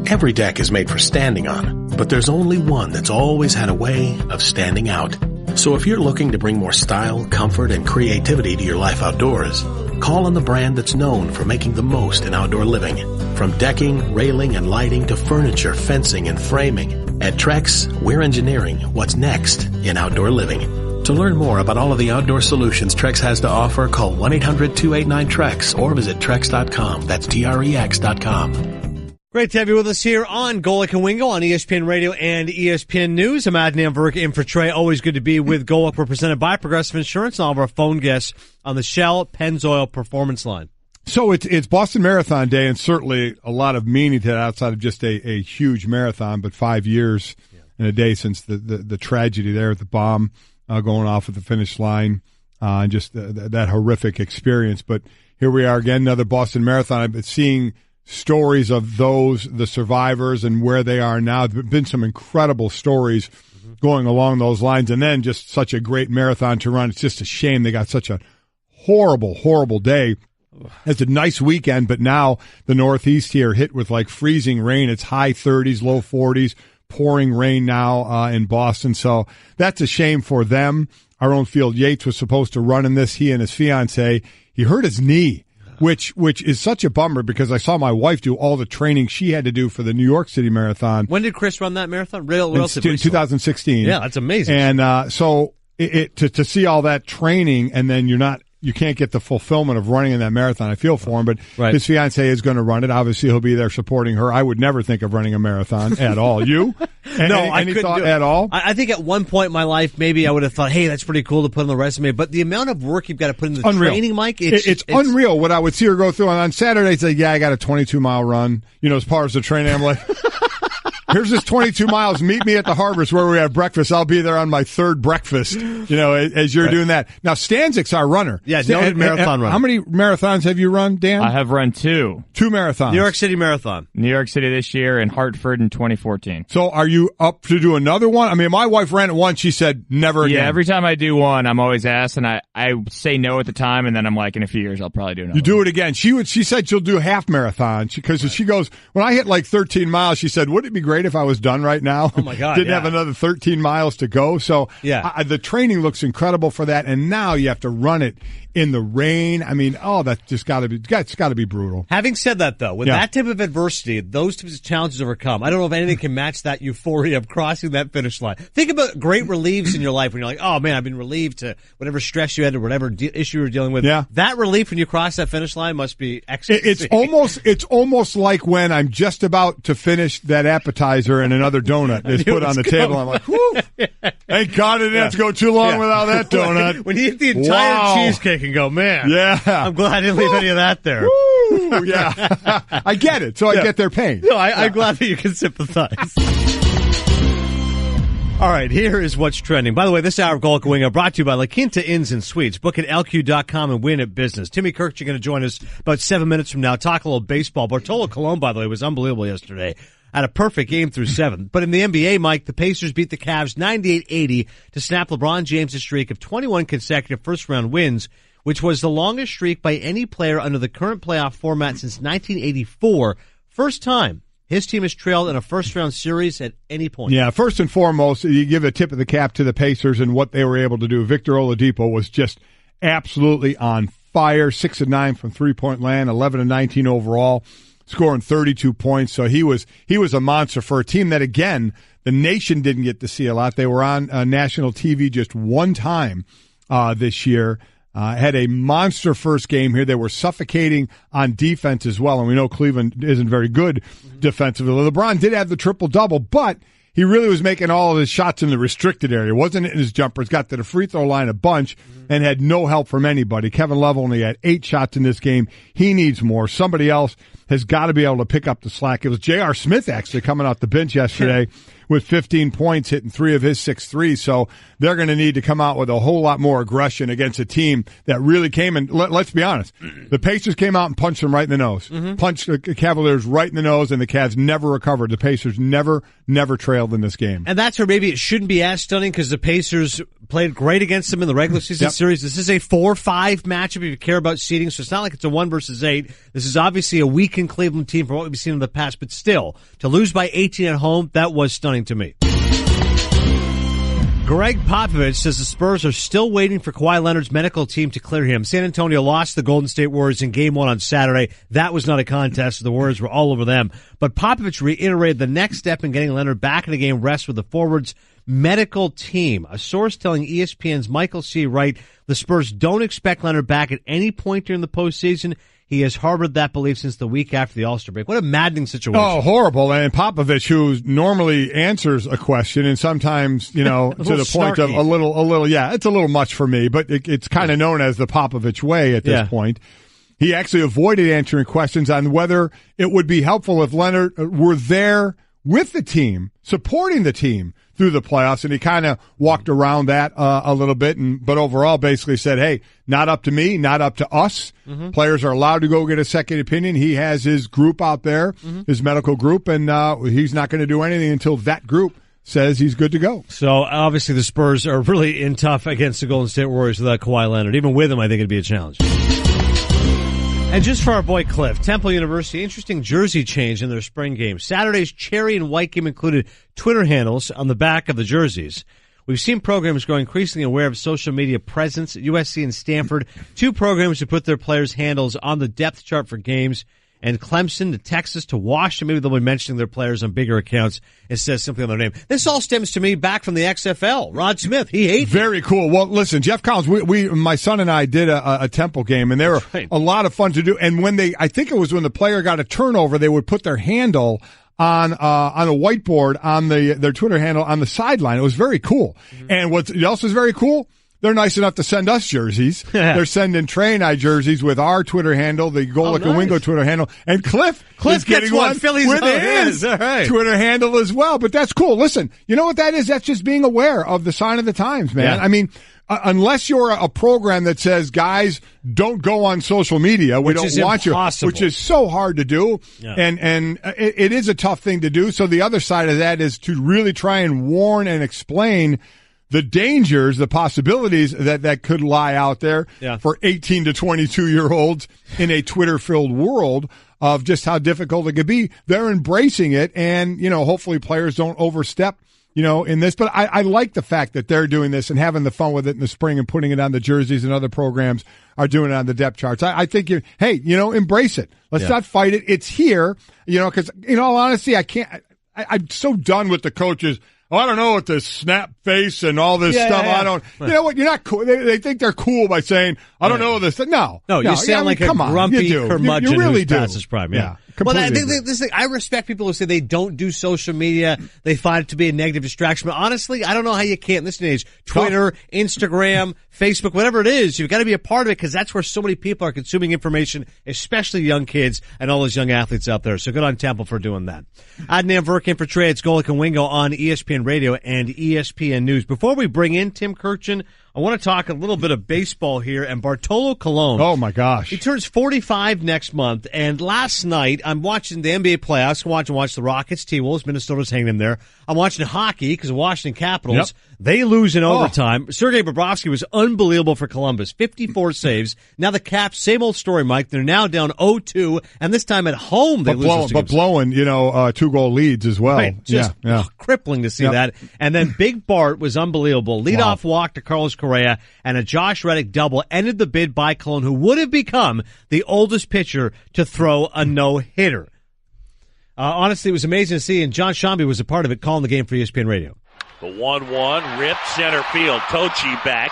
Every deck is made for standing on, but there's only one that's always had a way of standing out. So if you're looking to bring more style, comfort, and creativity to your life outdoors, call on the brand that's known for making the most in outdoor living. From decking, railing, and lighting to furniture, fencing, and framing, at Trex, we're engineering what's next in outdoor living. To learn more about all of the outdoor solutions Trex has to offer, call 1-800-289-TREX or visit Trex.com. That's TREX.com. Great to have you with us here on Golic and Wingo on ESPN Radio and ESPN News. I'm Adnan Virk in for Trey. Always good to be with Golic. We're presented by Progressive Insurance and all of our phone guests on the Shell Pennzoil Performance Line. So it's Boston Marathon Day, and certainly a lot of meaning to that outside of just a huge marathon, but 5 years in a day since the tragedy there at the bomb going off at the finish line, and just that horrific experience. But here we are again, another Boston Marathon. I've been seeing stories of the survivors and where they are now. There have been some incredible stories going along those lines, and then just such a great marathon to run. It's just a shame they got such a horrible, horrible day. It's a nice weekend, but now the Northeast here hit with like freezing rain. It's high 30s, low 40s, pouring rain now in Boston. So that's a shame for them. Our own Field Yates was supposed to run in this. He and his fiance, he hurt his knee, which is such a bummer because I saw my wife do all the training she had to do for the New York City Marathon. When did Chris run that marathon? In 2016. Yeah, that's amazing. And so to see all that training and then you can't get the fulfillment of running in that marathon. I feel for him, but his fiance is going to run it. Obviously, he'll be there supporting her. I would never think of running a marathon at all. You? No, I couldn't thought do it at all. I think at one point in my life, maybe I would have thought, "Hey, that's pretty cool to put on the resume." But the amount of work you've got to put in the training, Mike, it's unreal. What I would see her go through on Saturday, say, "Yeah, I got a 22-mile run." As part of the training, I'm like. Here's this 22 miles. Meet me at the Harbors where we have breakfast. I'll be there on my third breakfast, as you're doing that. Now, Stanczyk's our runner. Yeah, noted marathon runner. How many marathons have you run, Dan? I have run 2. 2 marathons. New York City Marathon. New York City this year and Hartford in 2014. So are you up to do another one? I mean, my wife ran it once. She said, never again. Yeah, every time I do one, I'm always asked, and I say no at the time, and then I'm like, in a few years, I'll probably do another You do it again. She said she'll do half marathon because she goes, when I hit like 13 miles, she said, wouldn't it be great if I was done right now? Oh, my God. Didn't have another 13 miles to go. So the training looks incredible for that. And now you have to run it in the rain. I mean, that's just it's got to be brutal. Having said that, though, with that type of adversity, those types of challenges overcome, I don't know if anything can match that euphoria of crossing that finish line. Think about great relieves in your life when you're like, oh, man, I've been relieved to whatever stress you had or whatever issue you're dealing with. Yeah. That relief when you cross that finish line must be ecstasy. It's almost like when I'm just about to finish that appetizer and another donut is put on the table. I'm like, whew, thank God I didn't have to go too long without that donut. When you eat the entire cheesecake and go, man, I'm glad I didn't leave any of that there. Woo, yeah. I get it, so I get their pain. No, I'm glad that you can sympathize. All right, here is what's trending. By the way, this hour of Golic and Wingo brought to you by La Quinta Inns and Suites. Book at LQ.com and win at business. Timmy Kurkjian going to join us about 7 minutes from now. Talk a little baseball. Bartolo Colon, by the way, was unbelievable yesterday. Had a perfect game through 7. But in the NBA, Mike, the Pacers beat the Cavs 98-80 to snap LeBron James' streak of 21 consecutive first-round wins, which was the longest streak by any player under the current playoff format since 1984. First time his team has trailed in a first-round series at any point. Yeah, first and foremost, you give a tip of the cap to the Pacers and what they were able to do. Victor Oladipo was just absolutely on fire, 6 of 9 from three-point land, 11 of 19 overall, scoring 32 points. So he was a monster for a team that, again, the nation didn't get to see a lot. They were on national TV just one time this year. Had a monster first game here. They were suffocating on defense as well, and we know Cleveland isn't very good defensively. LeBron did have the triple-double, but he really was making all of his shots in the restricted area. Wasn't in his jumpers. Got to the free throw line a bunch and had no help from anybody. Kevin Love only had 8 shots in this game. He needs more. Somebody else has got to be able to pick up the slack. It was J.R. Smith actually coming off the bench yesterday with 15 points, hitting 3 of his 6 threes. So they're going to need to come out with a whole lot more aggression against a team that really came in. Let's be honest. The Pacers came out and punched them right in the nose. Punched the Cavaliers right in the nose, and the Cavs never recovered. The Pacers never trailed in this game. And that's where maybe it shouldn't be as stunning because the Pacers played great against them in the regular season series. This is a 4-5 matchup if you care about seeding, so it's not like it's a 1 versus 8. This is obviously a weakened Cleveland team from what we've seen in the past, but still, to lose by 18 at home, that was stunning to me. Greg Popovich says the Spurs are still waiting for Kawhi Leonard's medical team to clear him. San Antonio lost the Golden State Warriors in Game 1 on Saturday. That was not a contest. The Warriors were all over them. But Popovich reiterated the next step in getting Leonard back in the game rests with the forwards' medical team. A source telling ESPN's Michael C. Wright the Spurs don't expect Leonard back at any point during the postseason. He has harbored that belief since the week after the All-Star break. What a maddening situation. Oh, horrible. And Popovich, who normally answers a question and sometimes, to the point of a little, it's a little much for me, but it's kind of known as the Popovich way at this point. He actually avoided answering questions on whether it would be helpful if Leonard were there with the team, supporting the team through the playoffs, and he kind of walked around that a little bit, but overall basically said, hey, not up to me, not up to us. Mm-hmm. Players are allowed to go get a second opinion. He has his group out there, his medical group, and he's not going to do anything until that group says he's good to go. So obviously the Spurs are really in tough against the Golden State Warriors without Kawhi Leonard. Even with him, I think it'd be a challenge. And just for our boy Cliff, Temple University, interesting jersey change in their spring game. Saturday's cherry and white game included Twitter handles on the back of the jerseys. We've seen programs grow increasingly aware of social media presence. At USC and Stanford, 2 programs who put their players' handles on the depth chart for games. And Clemson to Texas to Washington, maybe they'll be mentioning their players on bigger accounts. It says simply on their name. This all stems to me back from the XFL. Rod Smith, he hates Very cool. Well, listen, Jeff Collins, my son and I did a Temple game, and they were a lot of fun to do. And I think it was when the player got a turnover, they would put their handle on a whiteboard on their Twitter handle on the sideline. It was very cool. Mm-hmm. And what else is very cool? They're nice enough to send us jerseys. They're sending Trey and I jerseys with our Twitter handle, the Golic and Wingo Twitter handle. And Cliff is getting one Philly's with his Twitter handle as well. But that's cool. Listen, you know what that is? That's just being aware of the sign of the times, man. Yeah. I mean, unless you're a program that says, guys, don't go on social media. We don't want you, which is so hard to do. Yeah. And it is a tough thing to do. So the other side of that is to really try and warn and explain the dangers, the possibilities that could lie out there for 18 to 22-year-olds in a Twitter-filled world of just how difficult it could be. They're embracing it, and, hopefully players don't overstep, in this. But I like the fact that they're doing this and having the fun with it in the spring and putting it on the jerseys, and other programs are doing it on the depth charts. I think, embrace it. Let's not fight it. It's here, because, in all honesty, I'm so done with the coaches. Oh, I don't know what the snap face and all this stuff. I don't. You know what? You're not cool. They think they're cool by saying, "I don't know this." No, you sound like a grumpy curmudgeon you really who's past his prime. Yeah. Well, I think this thing, I respect people who say they don't do social media. They find it to be a negative distraction. But honestly, I don't know how you can't in this day and age. Twitter, Instagram, Facebook, whatever it is, you've got to be a part of it because that's where so many people are consuming information, especially young kids and all those young athletes out there. So good on Temple for doing that. Adnan Virk in for Trey. It's Golic and Wingo on ESPN Radio and ESPN News. Before we bring in Tim Kurkjian, I want to talk a little bit of baseball here, and Bartolo Colon. Oh, my gosh. He turns 45 next month, and last night I'm watching the NBA playoffs. I'm watch the Rockets, T-Wolves, Minnesota's hanging in there. I'm watching hockey because the Washington Capitals, they lose in overtime. Sergei Bobrovsky was unbelievable for Columbus, 54 saves. Now the Caps, same old story, Mike. They're now down 0-2, and this time at home they lose. But blowing, 2-goal leads as well. Right, just crippling to see that. And then Big Bart was unbelievable. Leadoff walk to Carlos Correa and a Josh Reddick double ended the bid by Cologne, who would have become the oldest pitcher to throw a no-hitter. Honestly, it was amazing to see, and John Shambi was a part of it, calling the game for ESPN Radio. The 1-1, rip center field. Tochi back,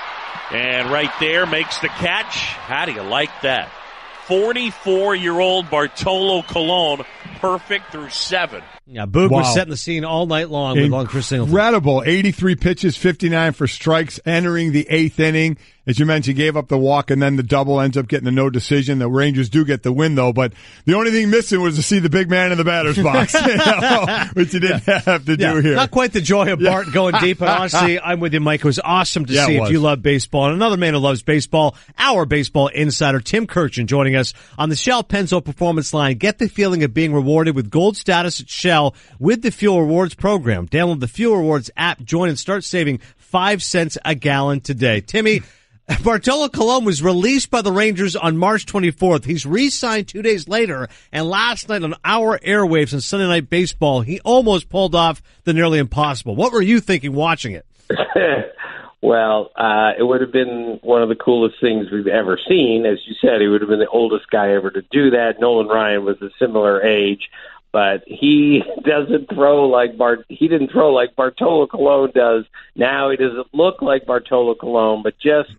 and right there makes the catch. How do you like that? 44-year-old Bartolo Colon, perfect through 7. Yeah, Boog was setting the scene all night long with Chris Singleton. Incredible. 83 pitches, 59 for strikes, entering the 8th inning. As you mentioned, gave up the walk, and then the double ends up getting a no decision. The Rangers do get the win, though, but the only thing missing was to see the big man in the batter's box, which you didn't have to do here. Not quite the joy of Bart going deep, but honestly, I'm with you, Mike. It was awesome to see if you love baseball. And another man who loves baseball, our baseball insider, Tim Kurkjian, joining us on the Shell Pennzoil Performance Line. Get the feeling of being rewarded with gold status at Shell. sell with the Fuel Rewards program. Download the Fuel Rewards app, join, and start saving 5 cents a gallon today. Timmy, Bartolo Colon was released by the Rangers on March 24th. He's re-signed 2 days later, and last night on our airwaves on Sunday Night Baseball, he almost pulled off the nearly impossible. What were you thinking watching it? Well, it would have been one of the coolest things we've ever seen. As you said, he would have been the oldest guy ever to do that. Nolan Ryan was a similar age, but he doesn't throw like he didn't throw like Bartolo Colon does. Now he doesn't look like Bartolo Colon, but just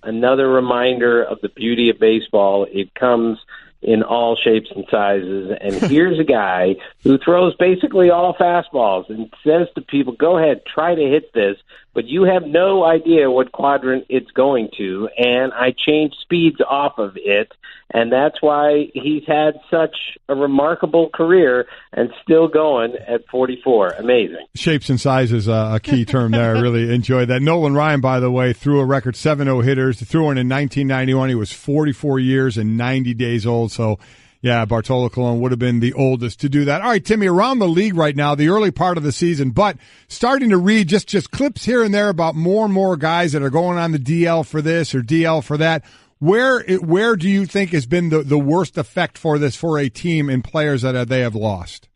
another reminder of the beauty of baseball. It comes in all shapes and sizes. And here's a guy who throws basically all fastballs and says to people, go ahead, try to hit this, but you have no idea what quadrant it's going to. And I changed speeds off of it. And that's why he's had such a remarkable career and still going at 44. Amazing. Shapes and sizes, a key term there. I really enjoyed that. Nolan Ryan, by the way, threw a record 7 no-hitters. He threw one in 1991. He was 44 years and 90 days old. So, yeah, Bartolo Colon would have been the oldest to do that. All right, Timmy, around the league right now, the early part of the season, but starting to read just clips here and there about more and more guys that are going on the DL for this or DL for that. Where do you think has been the worst effect for this for a team and players that they have lost?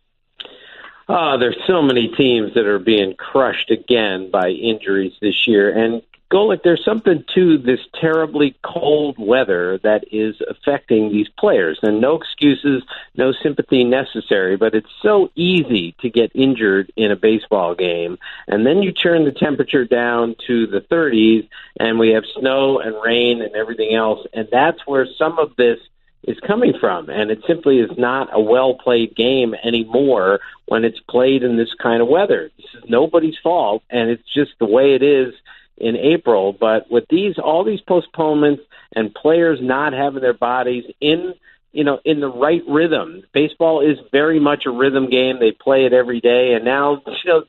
There's so many teams that are being crushed again by injuries this year. And Golic, there's something to this terribly cold weather that is affecting these players. And no excuses, no sympathy necessary, but it's so easy to get injured in a baseball game. And then you turn the temperature down to the 30s, and we have snow and rain and everything else. And that's where some of this is coming from. And it simply is not a well-played game anymore when it's played in this kind of weather. This is nobody's fault, and it's just the way it is in April. But with all these postponements and players not having their bodies in the right rhythm, baseball is very much a rhythm game. They play it every day, and now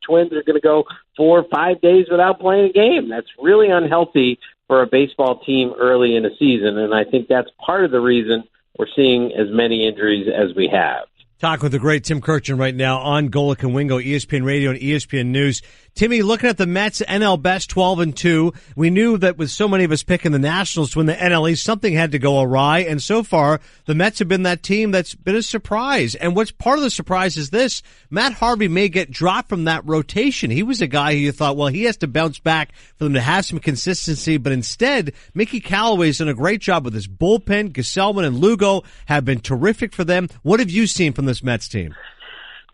Twins are going to go 4 or 5 days without playing a game. That's really unhealthy for a baseball team early in a season, and I think that's part of the reason we're seeing as many injuries as we have. Talk with the great Tim Kurkjian right now on Golic and Wingo, ESPN Radio and ESPN News. Timmy, looking at the Mets, NL best 12-2. We knew that with so many of us picking the Nationals to win the NL East, something had to go awry. And so far, the Mets have been that team that's been a surprise. And what's part of the surprise is this: Matt Harvey may get dropped from that rotation. He was a guy who you thought, well, he has to bounce back for them to have some consistency. But instead, Mickey Callaway's done a great job with his bullpen. Gesellman and Lugo have been terrific for them. What have you seen from this Mets team?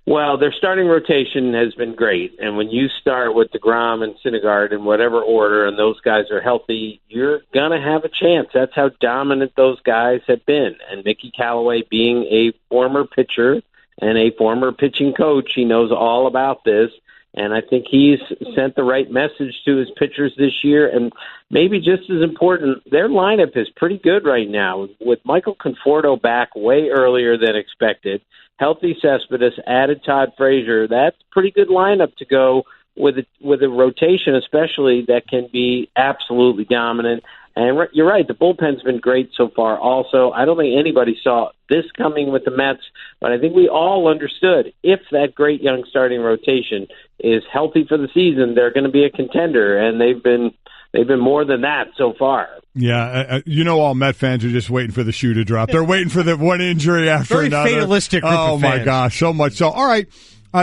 Well, their starting rotation has been great, and when you start with DeGrom and Syndergaard in whatever order, and those guys are healthy, you're going to have a chance. That's how dominant those guys have been. And Mickey Callaway, being a former pitcher and a former pitching coach, he knows all about this, and I think he's sent the right message to his pitchers this year. And maybe just as important, their lineup is pretty good right now, with Michael Conforto back way earlier than expected. Healthy Cespedes, added Todd Frazier. That's a pretty good lineup to go with a rotation, especially that can be absolutely dominant. And you're right, the bullpen's been great so far also. I don't think anybody saw this coming with the Mets, but I think we all understood if that great young starting rotation is healthy for the season, they're going to be a contender, and they've been more than that so far. Yeah, all Met fans are just waiting for the shoe to drop. They're waiting for the one injury after Very another. fatalistic group of fans. My gosh, so much so. All right,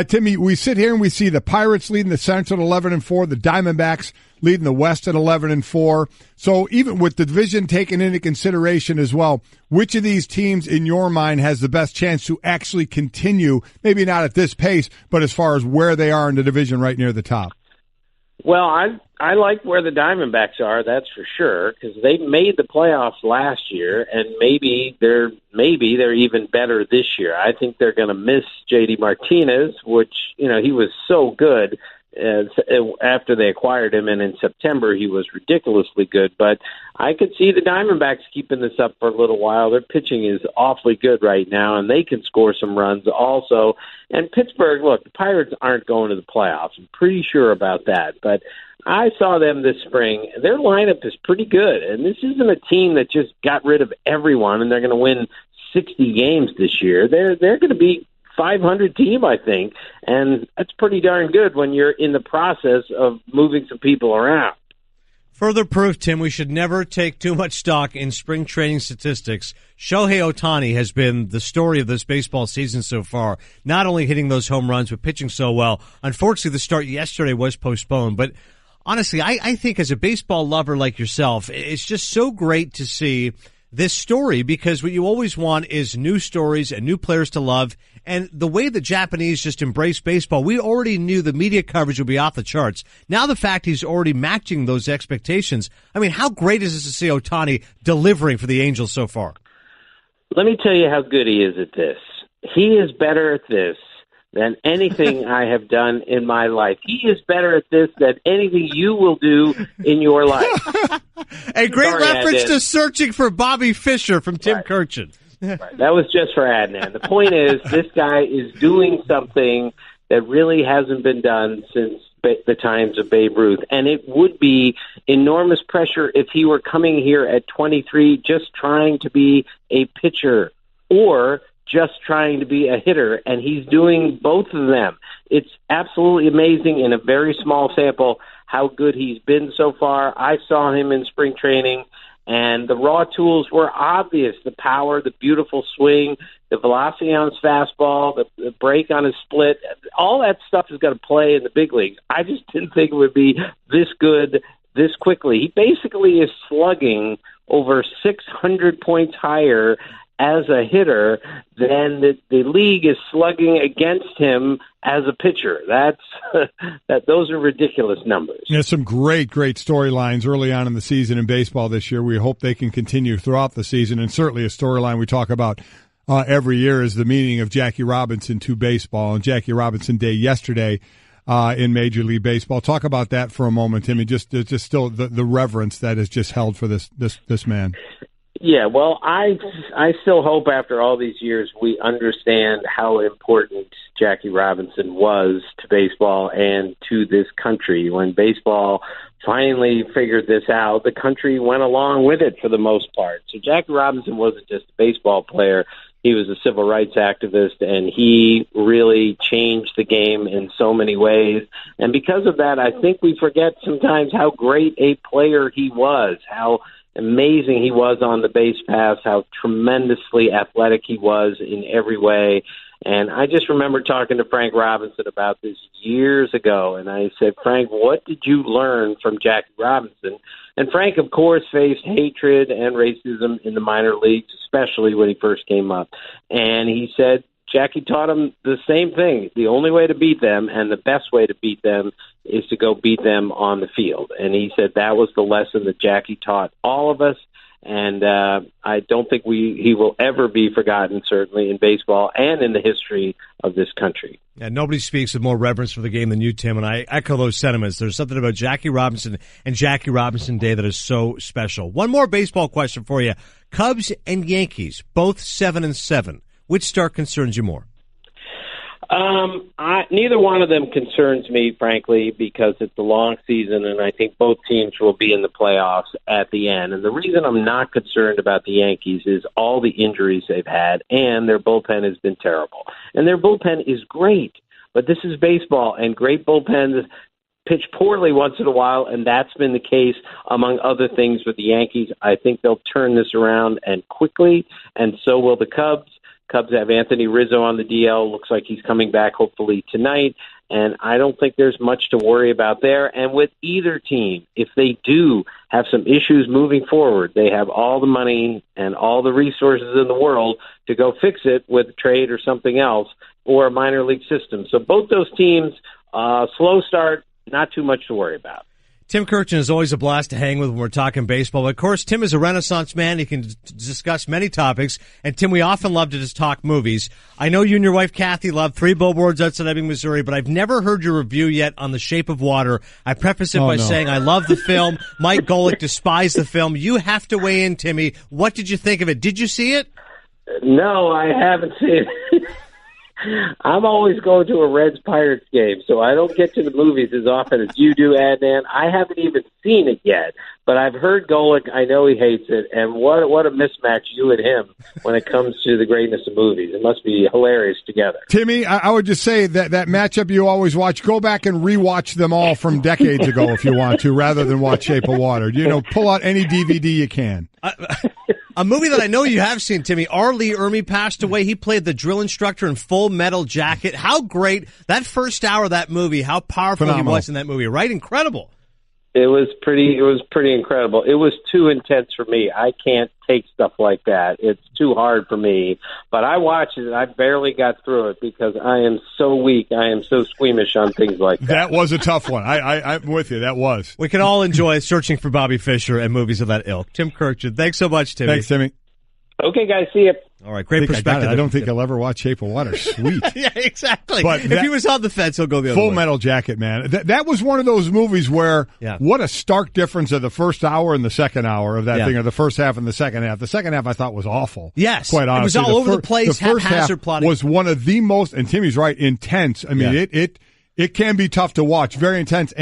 Timmy, we sit here and we see the Pirates leading the Central at 11-4, the Diamondbacks leading the West at 11-4. So even with the division taken into consideration as well, which of these teams in your mind has the best chance to actually continue, maybe not at this pace, but as far as where they are in the division right near the top? Well, I like where the Diamondbacks are, that's for sure, because they made the playoffs last year, and maybe they're even better this year. I think they're going to miss J.D. Martinez, which he was so good after they acquired him, and in September he was ridiculously good. But I could see the Diamondbacks keeping this up for a little while. Their pitching is awfully good right now, and they can score some runs also. And Pittsburgh, look, the Pirates aren't going to the playoffs. I'm pretty sure about that. But I saw them this spring. Their lineup is pretty good, and this isn't a team that just got rid of everyone and they're going to win 60 games this year. They're going to be .500 team, I think, and that's pretty darn good when you're in the process of moving some people around. Further proof, Tim, we should never take too much stock in spring training statistics. Shohei Ohtani has been the story of this baseball season so far, not only hitting those home runs, but pitching so well. Unfortunately, the start yesterday was postponed, but honestly, I think as a baseball lover like yourself, it's just so great to see this story, because what you always want is new stories and new players to love. And the way the Japanese just embrace baseball, we already knew the media coverage would be off the charts. Now the fact he's already matching those expectations, I mean, how great is this to see Ohtani delivering for the Angels so far? Let me tell you how good he is at this. He is better at this than anything I have done in my life. He is better at this than anything you will do in your life. A great reference to Searching for Bobby Fischer from Tim Kurkjian. Right. That was just for Adnan. The point is, this guy is doing something that really hasn't been done since the times of Babe Ruth. And it would be enormous pressure if he were coming here at 23 just trying to be a pitcher or just trying to be a hitter, and he's doing both of them. It's absolutely amazing in a very small sample how good he's been so far. I saw him in spring training, and the raw tools were obvious. The power, the beautiful swing, the velocity on his fastball, the break on his split, all that stuff is going to play in the big leagues. I just didn't think it would be this good this quickly. He basically is slugging over 600 points higher as a hitter than the league is slugging against him as a pitcher. Those are ridiculous numbers. There's some great storylines early on in the season in baseball this year. We hope they can continue throughout the season, and certainly a storyline we talk about every year is the meaning of Jackie Robinson to baseball, and Jackie Robinson Day yesterday in Major League Baseball. Talk about that for a moment, Timmy. Just still the reverence that is just held for this man. Yeah, well, I still hope after all these years we understand how important Jackie Robinson was to baseball and to this country. When baseball finally figured this out, the country went along with it for the most part. So Jackie Robinson wasn't just a baseball player. He was a civil rights activist, and he really changed the game in so many ways. And because of that, I think we forget sometimes how great a player he was, how amazing he was on the base paths, how tremendously athletic he was in every way. And I just remember talking to Frank Robinson about this years ago, and I said, Frank, what did you learn from Jackie Robinson? And Frank, of course, faced hatred and racism in the minor leagues, especially when he first came up. And he said Jackie taught him the same thing. The only way to beat them and the best way to beat them is to go beat them on the field. And he said that was the lesson that Jackie taught all of us. And I don't think he will ever be forgotten, certainly in baseball and in the history of this country. Yeah, nobody speaks with more reverence for the game than you, Tim, and I echo those sentiments. There's something about Jackie Robinson and Jackie Robinson Day that is so special. One more baseball question for you. Cubs and Yankees, both 7-7. Which start concerns you more? Neither one of them concerns me, frankly, because it's a long season, and I think both teams will be in the playoffs at the end. And the reason I'm not concerned about the Yankees is all the injuries they've had, and their bullpen has been terrible. And their bullpen is great, but this is baseball, and great bullpens pitch poorly once in a while, and that's been the case among other things with the Yankees. I think they'll turn this around and quickly, and so will the Cubs. Cubs have Anthony Rizzo on the DL. Looks like he's coming back hopefully tonight. And I don't think there's much to worry about there. And with either team, if they do have some issues moving forward, they have all the money and all the resources in the world to go fix it with a trade or something else or a minor league system. So both those teams, slow start, not too much to worry about. Tim Kurkjian is always a blast to hang with when we're talking baseball. But of course, Tim is a Renaissance man. He can discuss many topics. And Tim, we often love to just talk movies. I know you and your wife, Kathy, love 3 Billboards Outside Ebbing, Missouri, but I've never heard your review yet on The Shape of Water. I preface it by saying I love the film. Mike Golic despised the film. You have to weigh in, Timmy. What did you think of it? Did you see it? No, I haven't seen it. I'm always going to a Reds-Pirates game, so I don't get to the movies as often as you do, Adnan. I haven't even seen it yet, but I've heard Golic. I know he hates it, and what a mismatch you and him when it comes to the greatness of movies. It must be hilarious together. Timmy, I would just say that matchup you always watch, go back and rewatch them all from decades ago if you want to, rather than watch Shape of Water. Pull out any DVD you can. A movie that I know you have seen, Timmy. R. Lee Ermey passed away. He played the drill instructor in Full Metal Jacket. How great that first hour of that movie, how powerful he was in that movie, right? Incredible. It was pretty incredible. It was too intense for me. I can't take stuff like that. It's too hard for me. But I watched it, and I barely got through it because I am so weak. I am so squeamish on things like that. That was a tough one. I'm with you. That was. We can all enjoy searching for Bobby Fischer and movies of that ilk. Tim Kurkjian, thanks so much, Timmy. Thanks, Timmy. Okay, guys, see you. All right, great perspective. I don't think I'll ever watch Shape of Water. Sweet. Yeah, exactly. But if he was on the fence, he'll go the other way. Full Metal Jacket, man. That was one of those movies where what a stark difference of the first hour and the second hour of that thing, or the first half and the second half. The second half I thought was awful. Yes. Quite honestly. It was all over the place, the first haphazard half plotting. was one of the most, and Timmy's right, intense. I mean, it can be tough to watch. Very intense.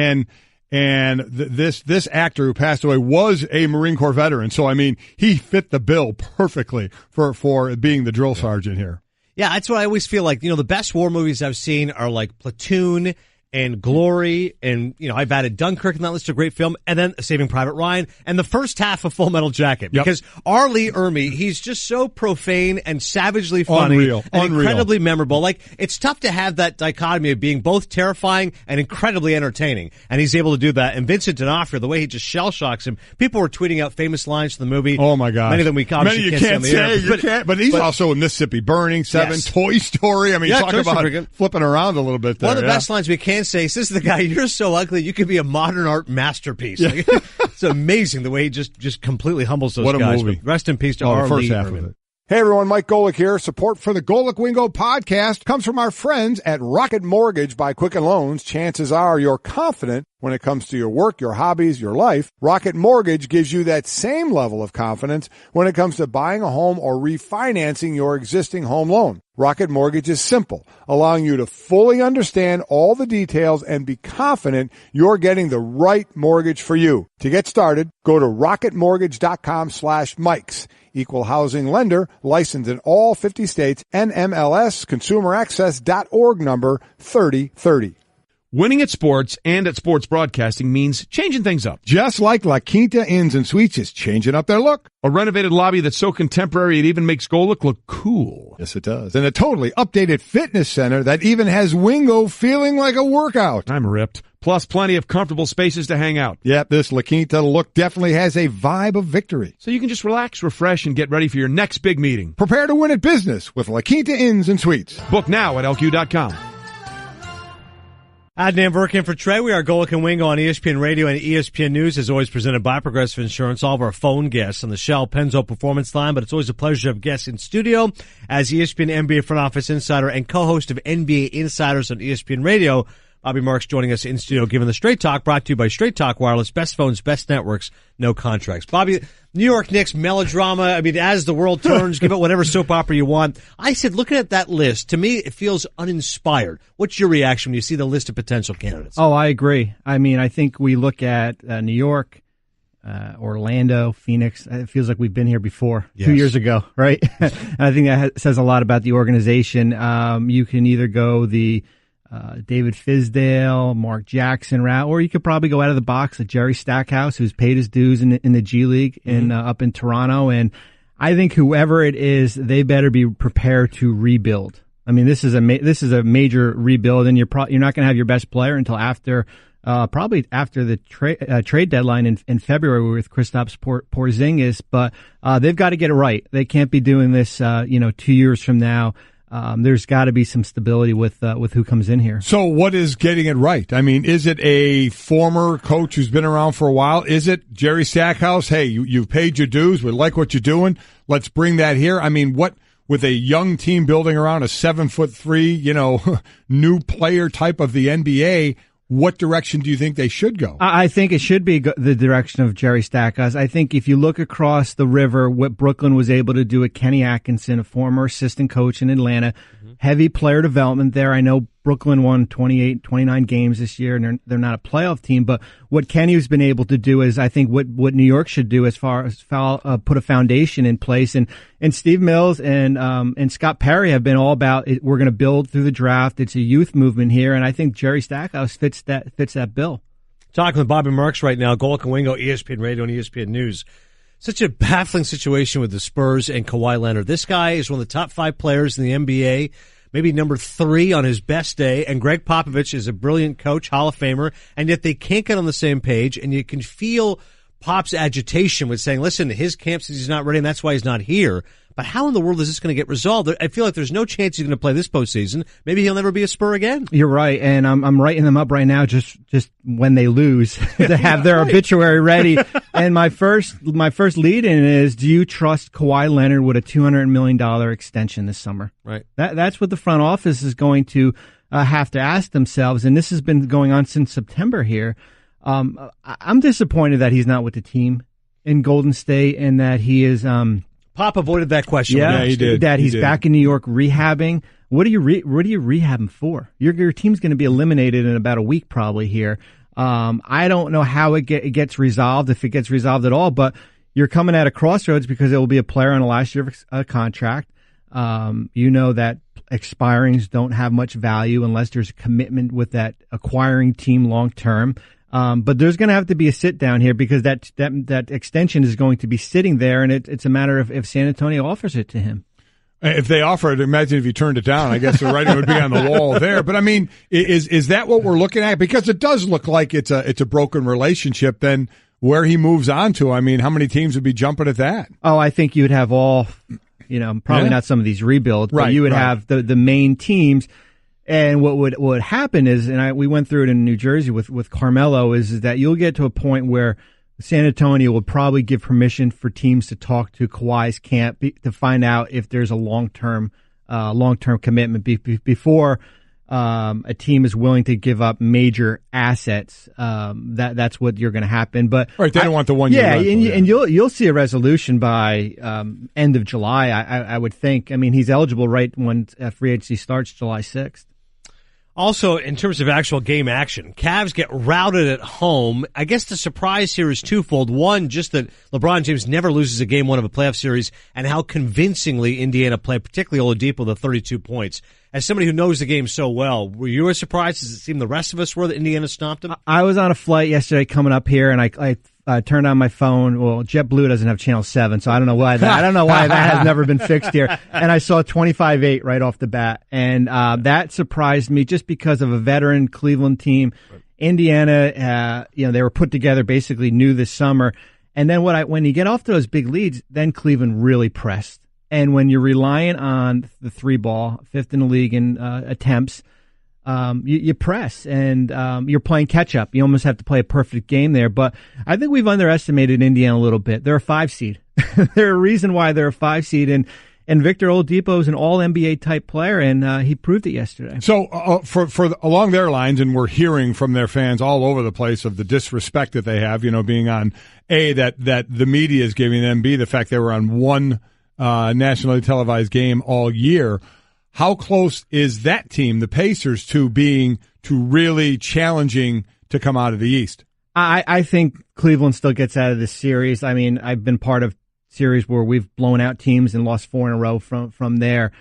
And this actor who passed away was a Marine Corps veteran. So, I mean, he fit the bill perfectly for being the drill sergeant here. Yeah, that's what I always feel like. The best war movies I've seen are like Platoon and Glory, and I've added Dunkirk in that list, a great film, and then Saving Private Ryan, and the first half of Full Metal Jacket. Because R. Lee Ermey, he's just so profane and savagely funny, and incredibly memorable. Like, it's tough to have that dichotomy of being both terrifying and incredibly entertaining, and he's able to do that. And Vincent D'Onofrio, the way he just shell shocks him, people were tweeting out famous lines from the movie. Oh my God! Many of them we obviously can't say. But he's also in Mississippi Burning, Seven, Toy Story. I mean, talk about flipping around a little bit there. One of the best lines we can say, this is the guy, you're so ugly, you could be a modern art masterpiece. Like, it's amazing the way he just completely humbles those guys. What a movie. But rest in peace to R. First Lee half Ermey. of it. Hey everyone, Mike Golic here. Support for the Golic Wingo podcast comes from our friends at Rocket Mortgage by Quicken Loans. Chances are you're confident when it comes to your work, your hobbies, your life. Rocket Mortgage gives you that same level of confidence when it comes to buying a home or refinancing your existing home loan. Rocket Mortgage is simple, allowing you to fully understand all the details and be confident you're getting the right mortgage for you. To get started, go to rocketmortgage.com/Mikes. Equal housing lender, licensed in all 50 states, NMLS, consumeraccess.org number 3030. Winning at sports and at sports broadcasting means changing things up. Just like La Quinta Inns and Suites is changing up their look. A renovated lobby that's so contemporary it even makes Golic look cool. Yes, it does. And a totally updated fitness center that even has Wingo feeling like a workout. I'm ripped. Plus plenty of comfortable spaces to hang out. Yep, this La Quinta look definitely has a vibe of victory. So you can just relax, refresh, and get ready for your next big meeting. Prepare to win at business with La Quinta Inns and Suites. Book now at LQ.com. Adnan Virk in for Trey. We are Golic and Wingo on ESPN Radio and ESPN News, as always presented by Progressive Insurance. All of our phone guests on the Shell Pennzoil Performance Line, but it's always a pleasure to have guests in studio as ESPN NBA front office insider and co-host of NBA Insiders on ESPN Radio. Bobby Marks joining us in studio, giving the Straight Talk, brought to you by Straight Talk Wireless. Best phones, best networks, no contracts. Bobby, New York Knicks melodrama. I mean, as the world turns, give it whatever soap opera you want. I said, looking at that list, to me, it feels uninspired. What's your reaction when you see the list of potential candidates? Oh, I agree. I mean, I think we look at New York, Orlando, Phoenix. It feels like we've been here before 2 years ago, right? And I think that says a lot about the organization. You can either go the David Fizdale, Mark Jackson route, or you could probably go out of the box at Jerry Stackhouse, who's paid his dues in the G League up in Toronto. And I think whoever it is, they better be prepared to rebuild. I mean, this is a major rebuild, and you're not going to have your best player until probably after the trade deadline in February with Kristaps Porzingis. But they've got to get it right. They can't be doing this 2 years from now. There's got to be some stability with who comes in here. So what is getting it right? I mean, is it a former coach who's been around for a while? Is it Jerry Stackhouse? Hey, you've paid your dues. We like what you're doing. Let's bring that here. I mean, what with a young team building around a 7'3", new player type of the NBA, what direction do you think they should go? I think it should be the direction of Jerry Stackhouse. I think if you look across the river, what Brooklyn was able to do with Kenny Atkinson, a former assistant coach in Atlanta, heavy player development there. I know Brooklyn won 28, 29 games this year, and they're not a playoff team. But what Kenny has been able to do is, I think, what New York should do as far as put a foundation in place. And Steve Mills and Scott Perry have been all about it. We're going to build through the draft. It's a youth movement here, and I think Jerry Stackhouse fits that bill. Talking with Bobby Marks right now, Golic and Wingo, ESPN Radio and ESPN News. Such a baffling situation with the Spurs and Kawhi Leonard. This guy is one of the top 5 players in the NBA, maybe number 3 on his best day, and Greg Popovich is a brilliant coach, Hall of Famer, and yet they can't get on the same page, and you can feel Pop's agitation with saying, listen, his camp says he's not ready, and that's why he's not here. But how in the world is this going to get resolved? I feel like there's no chance he's going to play this postseason. Maybe he'll never be a Spur again. You're right, and I'm writing them up right now just when they lose to have their obituary ready. And my first lead in is, do you trust Kawhi Leonard with a $200 million extension this summer? Right. That's what the front office is going to have to ask themselves, and this has been going on since September here. I'm disappointed that he's not with the team in Golden State and that he is Pop avoided that question. Yeah, he did. That he's back in New York rehabbing. What are you rehabbing for? Your team's going to be eliminated in about a week probably here. I don't know how it gets resolved, if it gets resolved at all, but you're coming at a crossroads because it will be a player on a last year contract. You know that expirings don't have much value unless there's a commitment with that acquiring team long term. But there's going to have to be a sit down here because that extension is going to be sitting there, and it's a matter of if San Antonio offers it to him. If they offer it, imagine if you turned it down. I guess the writing would be on the wall there. But I mean, is that what we're looking at? Because it does look like it's a broken relationship. Then where he moves on to, I mean, how many teams would be jumping at that? Oh, I think you'd have all, probably not some of these rebuilds, but you would have the main teams. And what would happen is, and we went through it in New Jersey with Carmelo, is that you'll get to a point where San Antonio will probably give permission for teams to talk to Kawhi's camp to find out if there's a long-term commitment before a team is willing to give up major assets. That's what you're going to happen. But right, they don't want the 1 year. Yeah, and you'll see a resolution by end of July. I would think. I mean, he's eligible right when free agency starts, July 6th. Also, in terms of actual game action, Cavs get routed at home. I guess the surprise here is twofold. One, just that LeBron James never loses a game 1 of a playoff series, and how convincingly Indiana played, particularly Oladipo, the 32 points. As somebody who knows the game so well, were you as surprised as it seemed the rest of us were that Indiana stomped them? I was on a flight yesterday coming up here, and I turned on my phone. Well, JetBlue doesn't have Channel 7, so I don't know why that has never been fixed here. And I saw 25-8 right off the bat, and that surprised me just because of a veteran Cleveland team. Indiana, they were put together basically new this summer, and then when you get off to those big leads, then Cleveland really pressed. And when you're relying on the 3-ball, 5th in the league in attempts, you press and you're playing catch up. You almost have to play a perfect game there. But I think we've underestimated Indiana a little bit. They're a 5 seed. They're a reason why they're a 5 seed. And Victor Oladipo is an all NBA type player, and he proved it yesterday. So for along their lines, and we're hearing from their fans all over the place of the disrespect that they have, being on that the media is giving them, B, the fact they were on one nationally televised game all year. How close is that team, the Pacers, to really challenging to come out of the East? I think Cleveland still gets out of this series. I mean, I've been part of series where we've blown out teams and lost 4 in a row from there.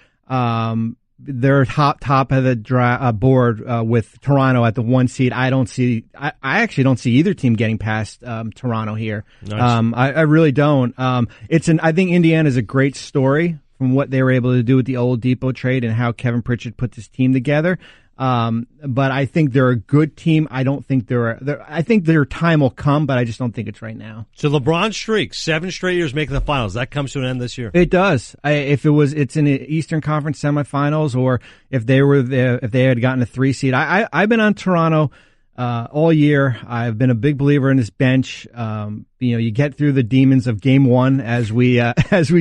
They're top of the board with Toronto at the 1 seed. I actually don't see either team getting past Toronto here. Nice. I really don't. I think Indiana is a great story from what they were able to do with the Oladipo trade and how Kevin Pritchard put this team together. But I think they're a good team. I don't think I think their time will come, but I just don't think it's right now. So LeBron's streak, 7 straight years making the finals, that comes to an end this year. It does. It's in the Eastern Conference semifinals, or if they had gotten a 3 seed. I've been on Toronto all year, I've been a big believer in this bench. You get through the demons of Game 1 as we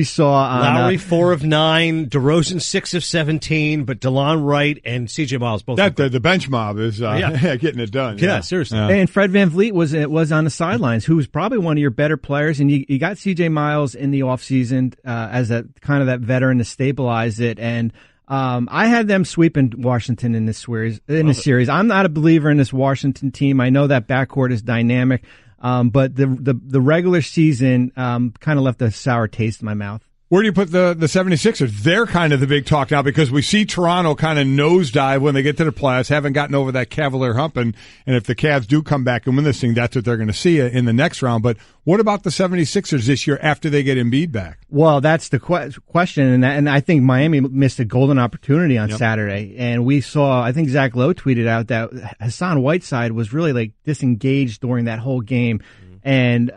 saw on Lowry 4 of 9, DeRozan 6 of 17, but DeLon Wright and CJ Miles both. The bench mob is getting it done. Yeah, seriously. And Fred VanVleet was on the sidelines, who was probably one of your better players, and you got CJ Miles in the offseason as that that veteran to stabilize it. And I had them sweeping Washington in this series. I'm not a believer in this Washington team. I know that backcourt is dynamic, but the regular season kind of left a sour taste in my mouth. Where do you put the 76ers? They're kind of the big talk now because we see Toronto kind of nosedive when they get to the playoffs, haven't gotten over that Cavalier hump, and if the Cavs do come back and win this thing, that's what they're going to see in the next round. But what about the 76ers this year after they get Embiid back? Well, that's the question, and I think Miami missed a golden opportunity on Saturday, and we saw, I think Zach Lowe tweeted out that Hassan Whiteside was really disengaged during that whole game, and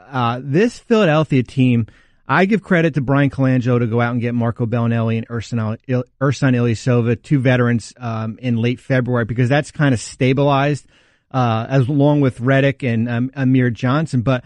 this Philadelphia team, I give credit to Brian Colangelo to go out and get Marco Bellinelli and Ersan Ilyasova, 2 veterans in late February, because that's kind of stabilized, along with Redick and Amir Johnson. But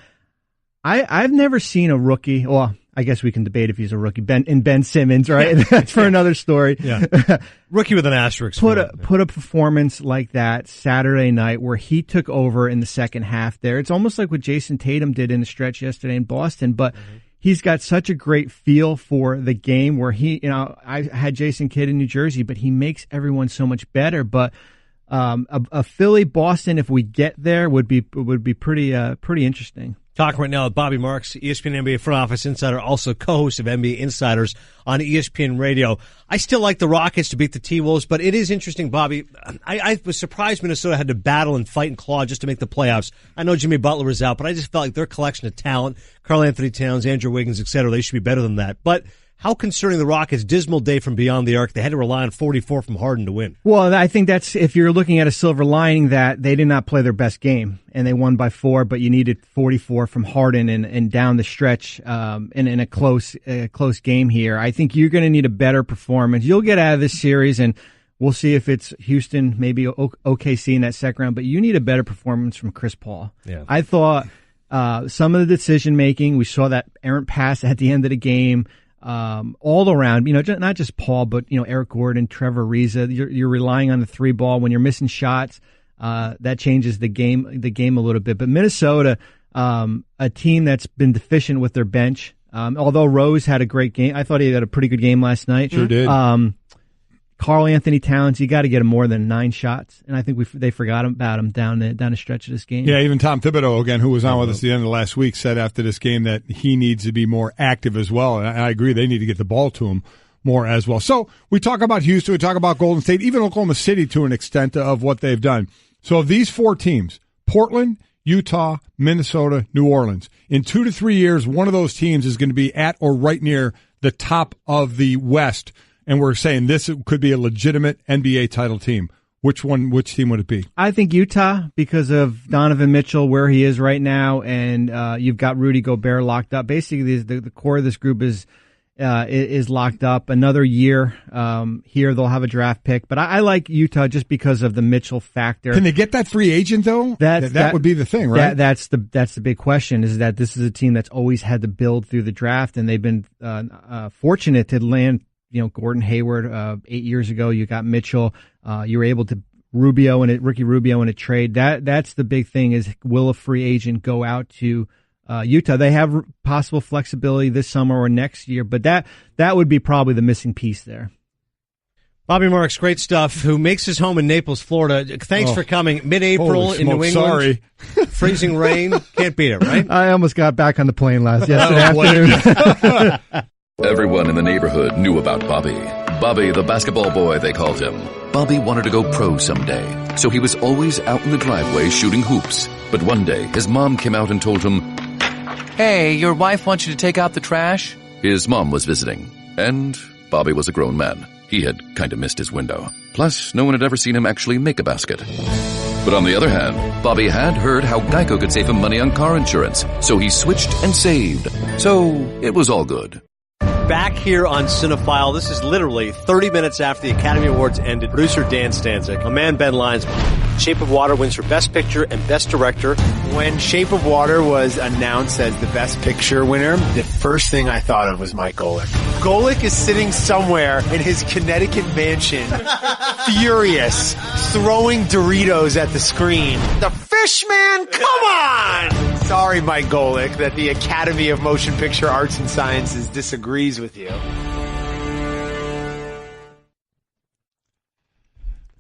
I've never seen a rookie. Well, I guess we can debate if he's a rookie. Ben Simmons, right? Yeah. That's for another story. Yeah. Rookie with an asterisk. Put a performance like that Saturday night where he took over in the second half there. It's almost like what Jason Tatum did in the stretch yesterday in Boston, but he's got such a great feel for the game where I had Jason Kidd in New Jersey, but he makes everyone so much better. But a Philly Boston, if we get there, would be pretty interesting. Talking right now with Bobby Marks, ESPN NBA front office insider, also co-host of NBA Insiders on ESPN Radio. I still like the Rockets to beat the T-Wolves, but it is interesting, Bobby. I was surprised Minnesota had to battle and fight and claw just to make the playoffs. I know Jimmy Butler is out, but I just felt like their collection of talent, Karl Anthony Towns, Andrew Wiggins, etc., they should be better than that. But how concerning the Rockets' dismal day from beyond the arc? They had to rely on 44 from Harden to win. Well, I think that's, if you're looking at a silver lining, that they did not play their best game, and they won by 4, but you needed 44 from Harden and down the stretch in a close game here. I think you're going to need a better performance. You'll get out of this series, and we'll see if it's Houston, maybe OKC in that second round, but you need a better performance from Chris Paul. Yeah. I thought some of the decision-making, we saw that errant pass at the end of the game, all around, not just Paul, but, Eric Gordon, Trevor Ariza. You're relying on the 3 ball when you're missing shots. That changes the game a little bit. But Minnesota, a team that's been deficient with their bench. Although Rose had a great game, I thought he had a pretty good game last night. Sure did. Karl Anthony Towns, you got to get him more than 9 shots, and I think they forgot about him down the stretch of this game. Yeah, even Tom Thibodeau, again, who was on with us at the end of last week, said after this game that he needs to be more active as well, and I agree, they need to get the ball to him more as well. So we talk about Houston, we talk about Golden State, even Oklahoma City to an extent of what they've done. So of these 4 teams, Portland, Utah, Minnesota, New Orleans, in 2 to 3 years, one of those teams is going to be at or right near the top of the West. And we're saying this could be a legitimate NBA title team. Which team would it be? I think Utah, because of Donovan Mitchell, where he is right now, and you've got Rudy Gobert locked up. Basically, the core of this group is locked up. Another year here, they'll have a draft pick. But I like Utah just because of the Mitchell factor. Can they get that free agent, though? That would be the thing, right? That's the big question, is that this is a team that's always had to build through the draft, and they've been fortunate to land Gordon Hayward 8 years ago. You got Mitchell. You were able to Ricky Rubio in a trade. That's the big thing, is will a free agent go out to Utah? They have possible flexibility this summer or next year, but that would be probably the missing piece there. Bobby Marks, great stuff, who makes his home in Naples, Florida. Thanks for coming. Mid-April in New England. Sorry. Freezing rain. Can't beat it, right? I almost got back on the plane yesterday afternoon. Everyone in the neighborhood knew about Bobby. Bobby, the basketball boy, they called him. Bobby wanted to go pro someday, so he was always out in the driveway shooting hoops. But one day, his mom came out and told him, "Hey, your wife wants you to take out the trash." His mom was visiting, and Bobby was a grown man. He had kind of missed his window. Plus, no one had ever seen him actually make a basket. But on the other hand, Bobby had heard how Geico could save him money on car insurance, so he switched and saved. So it was all good. back here on Cinephile. This is literally 30 minutes after the Academy Awards ended. Producer Dan Stanzik, my man Ben Linesman. Shape of Water wins for Best Picture and Best Director. When Shape of Water was announced as the Best Picture winner, the first thing I thought of was Mike Golic. Golic is sitting somewhere in his Connecticut mansion, furious, throwing Doritos at the screen. The fish man, come on! Sorry, Mike Golic, that the Academy of Motion Picture Arts and Sciences disagrees with you.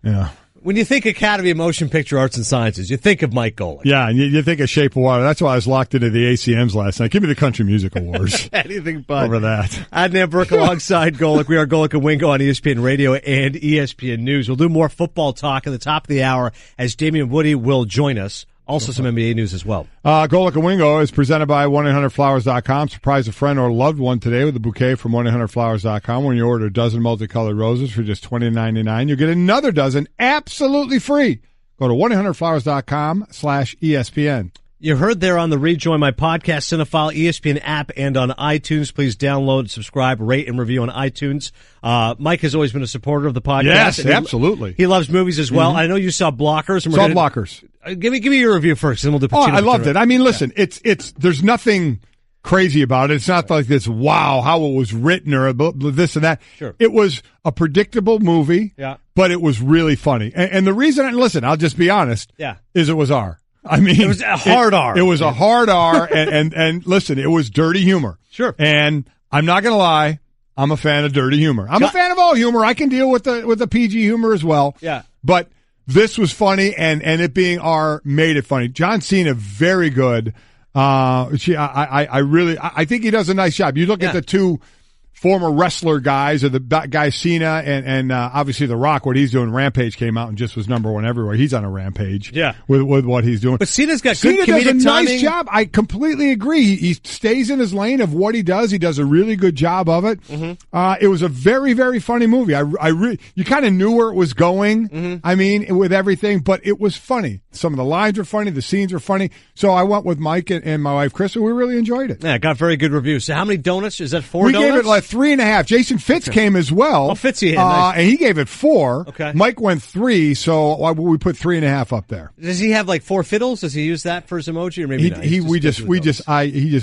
Yeah. When you think Academy of Motion Picture Arts and Sciences, you think of Mike Golic. Yeah, and you think of Shape of Water. That's why I was locked into the ACMs last night. Give me the Country Music Awards. Anything but. Over that. Adnan Virk alongside Golic. We are Golic and Wingo on ESPN Radio and ESPN News. We'll do more football talk at the top of the hour as Damien Woody will join us. Also some NBA news as well. Golic and Wingo is presented by 1-800-Flowers.com. Surprise a friend or loved one today with a bouquet from 1-800-Flowers.com. When you order a dozen multicolored roses for just $20.99, you'll get another dozen absolutely free. Go to 1-800-Flowers.com/ESPN. You heard there on the Rejoin My Podcast, Cinephile, ESPN app, and on iTunes. Please download, subscribe, rate, and review on iTunes. Mike has always been a supporter of the podcast. Yes, absolutely. He loves movies as well. Mm-hmm. I know you saw Blockers. And Blockers. Give me your review first, and we'll do Pacino. I loved it. I mean, listen, it's there's nothing crazy about it. It's not like this, wow, how it was written or this and that. Sure. It was a predictable movie, but it was really funny. And the reason, and listen, I'll just be honest, is it was R. I mean, it was a hard R. It was a hard R, and listen, it was dirty humor. Sure. And I'm not going to lie, I'm a fan of dirty humor. I'm a fan of all humor. I can deal with the PG humor as well. Yeah. But this was funny, and it being R made it funny. John Cena, very good. I think he does a nice job. You look at the two former wrestler guys, or the guy Cena and obviously The Rock, what he's doing. Rampage came out and just was number one everywhere. He's on a rampage with what he's doing. But Cena's got good Cena comedic does a timing. nice job. I completely agree. He stays in his lane of what he does. He does a really good job of it. Mm-hmm. It was a very, very funny movie. You kind of knew where it was going. Mm-hmm. I mean, with everything, but it was funny. Some of the lines were funny. The scenes were funny. So I went with Mike and my wife, Chris, and we really enjoyed it. Yeah, it got very good reviews. So how many donuts? Is that 4 we donuts? We gave it like 3.5. Jason Fitz came as well. Oh, Fitzy. Nice. And he gave it 4. Okay. Mike went 3, so we put 3.5 up there. Does he have like 4 fiddles? Does he use that for his emoji, or maybe not? He just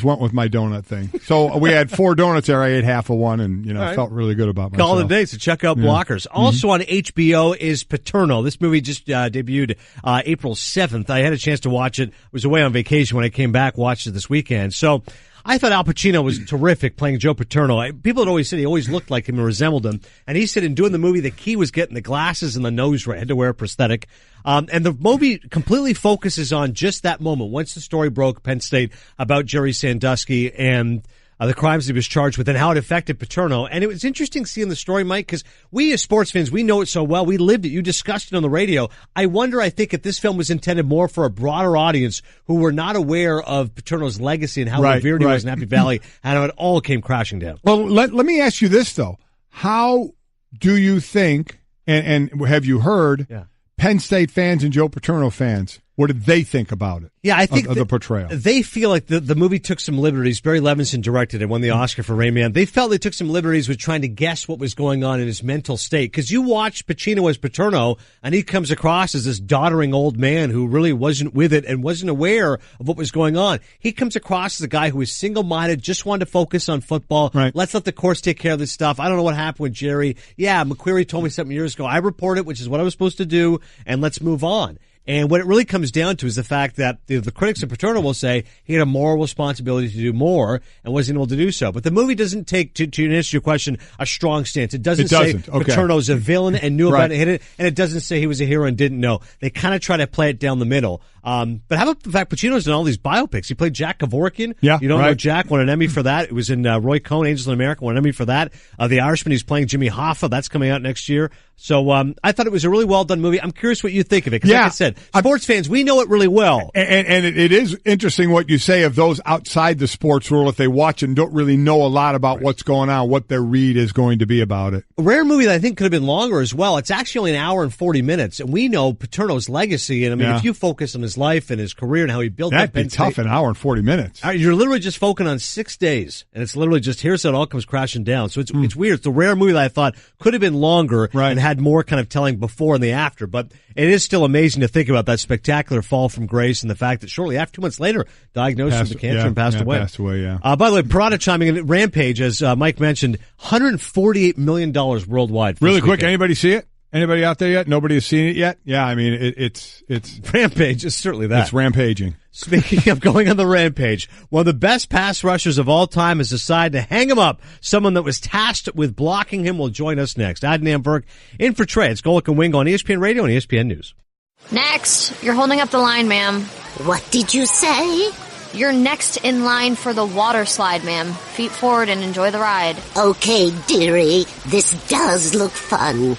went with my donut thing. So we had 4 donuts there. I ate half of one, and felt really good about myself. Call it a day. So check out Blockers. Also on HBO is Paterno. This movie just debuted April 7th. I had a chance to watch it. I was away on vacation when I came back. Watched it this weekend. So I thought Al Pacino was terrific playing Joe Paterno. People had always said he always looked like him and resembled him. And he said in doing the movie, the key was getting the glasses and the nose right. Had to wear a prosthetic. And the movie completely focuses on just that moment. Once the story broke, Penn State, about Jerry Sandusky and the crimes he was charged with and how it affected Paterno. And it was interesting seeing the story, Mike, because we as sports fans, we know it so well. We lived it. You discussed it on the radio. I think if this film was intended more for a broader audience who were not aware of Paterno's legacy and how revered he was in Happy Valley and how it all came crashing down. Well, let me ask you this, though. How do you think, and have you heard, Penn State fans and Joe Paterno fans, what did they think about it? Yeah, I think of the portrayal. They feel like the movie took some liberties. Barry Levinson directed and won the Oscar for Rain Man. They felt they took some liberties with trying to guess what was going on in his mental state. Because you watch Pacino as Paterno, and he comes across as this doddering old man who really wasn't with it and wasn't aware of what was going on. He comes across as a guy who was single-minded, just wanted to focus on football. Right. Let's let the courts take care of this stuff. I don't know what happened with Jerry. Yeah, McQuarrie told me something years ago. I report it, which is what I was supposed to do, and let's move on. And what it really comes down to is the fact that the critics of Paterno will say he had a moral responsibility to do more and wasn't able to do so. But the movie doesn't take, to answer your question, a strong stance. It doesn't say Paterno's a villain and knew about it, and it doesn't say he was a hero and didn't know. They kind of try to play it down the middle. But how about the fact Pacino's done all these biopics? He played Jack Kevorkian. Yeah, you don't know Jack, won an Emmy for that. It was in Roy Cohn, Angels in America, won an Emmy for that. The Irishman, he's playing Jimmy Hoffa. That's coming out next year. So I thought it was a really well-done movie. I'm curious what you think of it. Because like I said, but sports fans, we know it really well. And it is interesting what you say of those outside the sports world, if they watch and don't really know a lot about what's going on, what their read is going to be about it. A rare movie that I think could have been longer as well. It's actually only an hour and 40 minutes, and we know Paterno's legacy. And I mean, if you focus on his life and his career and how he built that'd that be tough, an hour and 40 minutes. You're literally just focusing on 6 days, and it's literally just here's how it all comes crashing down. So it's weird. It's a rare movie that I thought could have been longer and had more kind of telling before and the after. But it is still amazing to think about that spectacular fall from grace and the fact that shortly after, 2 months later, diagnosed with cancer and passed away. By the way, Parada chiming in, Rampage, as Mike mentioned, $148 million worldwide. Really quick, anybody see it? Anybody out there yet? Nobody has seen it yet? Yeah, I mean, it's Rampage is certainly that. It's rampaging. Speaking of going on the rampage, one of the best pass rushers of all time has decided to hang him up. Someone that was tasked with blocking him will join us next. Adnan Virk in for Trey. It's Golic and Wingo on ESPN Radio and ESPN News. Next, you're holding up the line, ma'am. What did you say? You're next in line for the water slide, ma'am. Feet forward and enjoy the ride. Okay, dearie. This does look fun.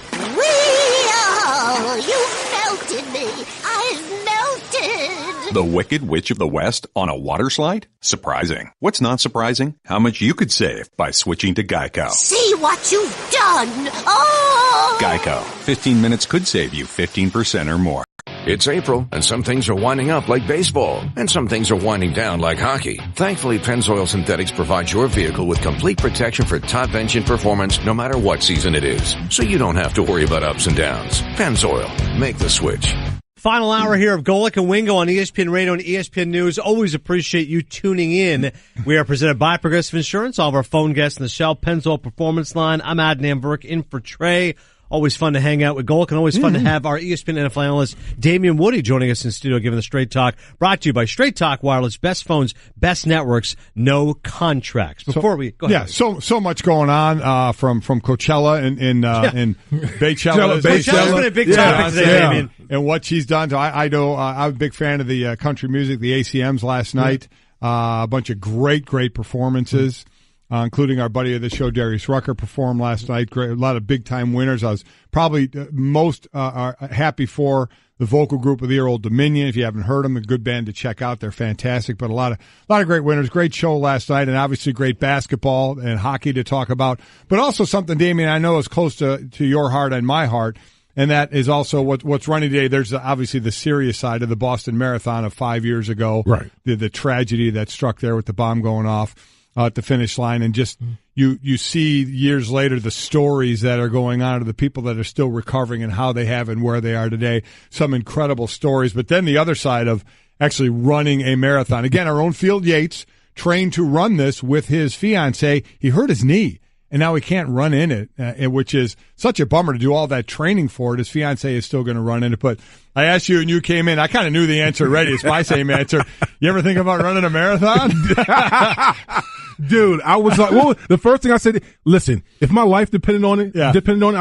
You melted me. I've melted. The Wicked Witch of the West on a water slide? Surprising. What's not surprising? How much you could save by switching to Geico. See what you've done. Oh! Geico. 15 minutes could save you 15% or more. It's April, and some things are winding up like baseball, and some things are winding down like hockey. Thankfully, Pennzoil Synthetics provides your vehicle with complete protection for top engine performance no matter what season it is, so you don't have to worry about ups and downs. Pennzoil. Make the switch. Final hour here of Golic and Wingo on ESPN Radio and ESPN News. Always appreciate you tuning in. We are presented by Progressive Insurance. All of our phone guests in the Shell Pennzoil Performance Line. I'm Adnan Virk in for Trey. Always fun to hang out with Golic, and always fun to have our ESPN NFL analyst, Damien Woody, joining us in studio, giving the Straight Talk. Brought to you by Straight Talk Wireless, best phones, best networks, no contracts. Go ahead. Yeah, so much going on, from Coachella and Baychella. Coachella's been a big topic today, Damien. And what she's done. So I know, I'm a big fan of the country music, the ACMs last night. A bunch of great performances. Including our buddy of the show, Darius Rucker, performed last night. Great, a lot of big-time winners. I was probably most happy for the vocal group of the year, Old Dominion. If you haven't heard them, a good band to check out. They're fantastic. But a lot of great winners. Great show last night, and obviously great basketball and hockey to talk about. But also something, Damien, I know is close to your heart and my heart, and that is also what's running today. There's obviously the serious side of the Boston Marathon of 5 years ago. Right. The tragedy that struck there with the bomb going off at the finish line, and just you see years later the stories that are going on of the people that are still recovering and how they have and where they are today. Some incredible stories. But then the other side of actually running a marathon. Again, our own Field Yates trained to run this with his fiancée. He hurt his knee, and now he can't run in it, which is such a bummer to do all that training for it. His fiancée is still going to run in it. But I asked you, and you came in. I kind of knew the answer already. It's my same answer. You ever think about running a marathon? Dude, I was like, the first thing I said, listen, if my life depended on it, I'd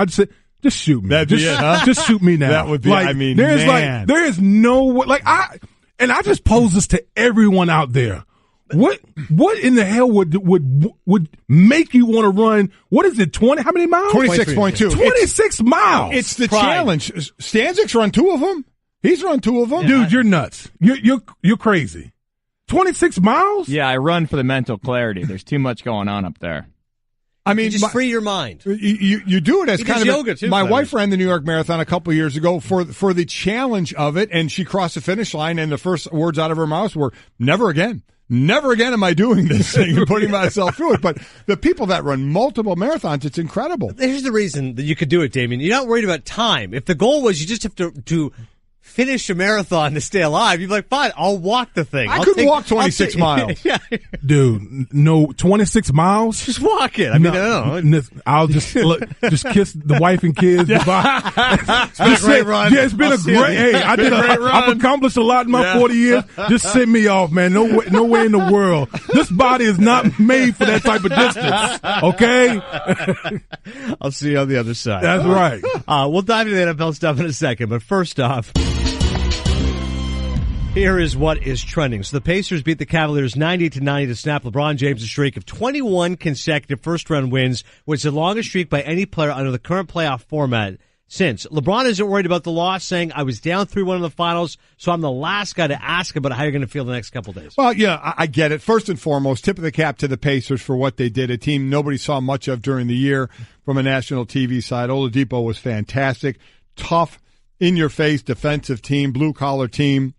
just say, just shoot me. Just shoot me now. That would be, there is no, I just pose this to everyone out there. What in the hell would make you want to run? What is it? 20? How many miles? 26.2. 26 miles. It's the challenge. Stanzik's run 2 of them. He's run 2 of them. Dude, you're nuts. You're crazy. 26 miles? Yeah, I run for the mental clarity. There's too much going on up there. I mean, just free your mind. You do it as kind of yoga too. My wife ran the New York Marathon a couple of years ago for the challenge of it, and she crossed the finish line, and the first words out of her mouth were, never again. Never again am I doing this thing and putting myself through it. But the people that run multiple marathons, it's incredible. Here's the reason that you could do it, Damien. You're not worried about time. If the goal was you just have to finish a marathon to stay alive, you'd be like, fine, I'll walk the thing. I could walk 26 miles. Yeah. Dude, no, 26 miles? Just walk it. I mean, I don't know. I'll just kiss the wife and kids goodbye. It's been a great run. Yeah, it's been a great, hey, I've accomplished a lot in my 40 years. Just send me off, man. No way in the world. This body is not made for that type of distance. Okay? I'll see you on the other side. That's right. We'll dive into the NFL stuff in a second, but first off, here is what is trending. So the Pacers beat the Cavaliers 90-90 to snap LeBron James' streak of 21 consecutive first-round wins, which is the longest streak by any player under the current playoff format since. LeBron isn't worried about the loss, saying, I was down 3-1 in the finals, so I'm the last guy to ask about how you're going to feel the next couple of days. Well, yeah, I get it. First and foremost, tip of the cap to the Pacers for what they did, a team nobody saw much of during the year from a national TV side. Oladipo was fantastic, tough, in-your-face defensive team, blue-collar team.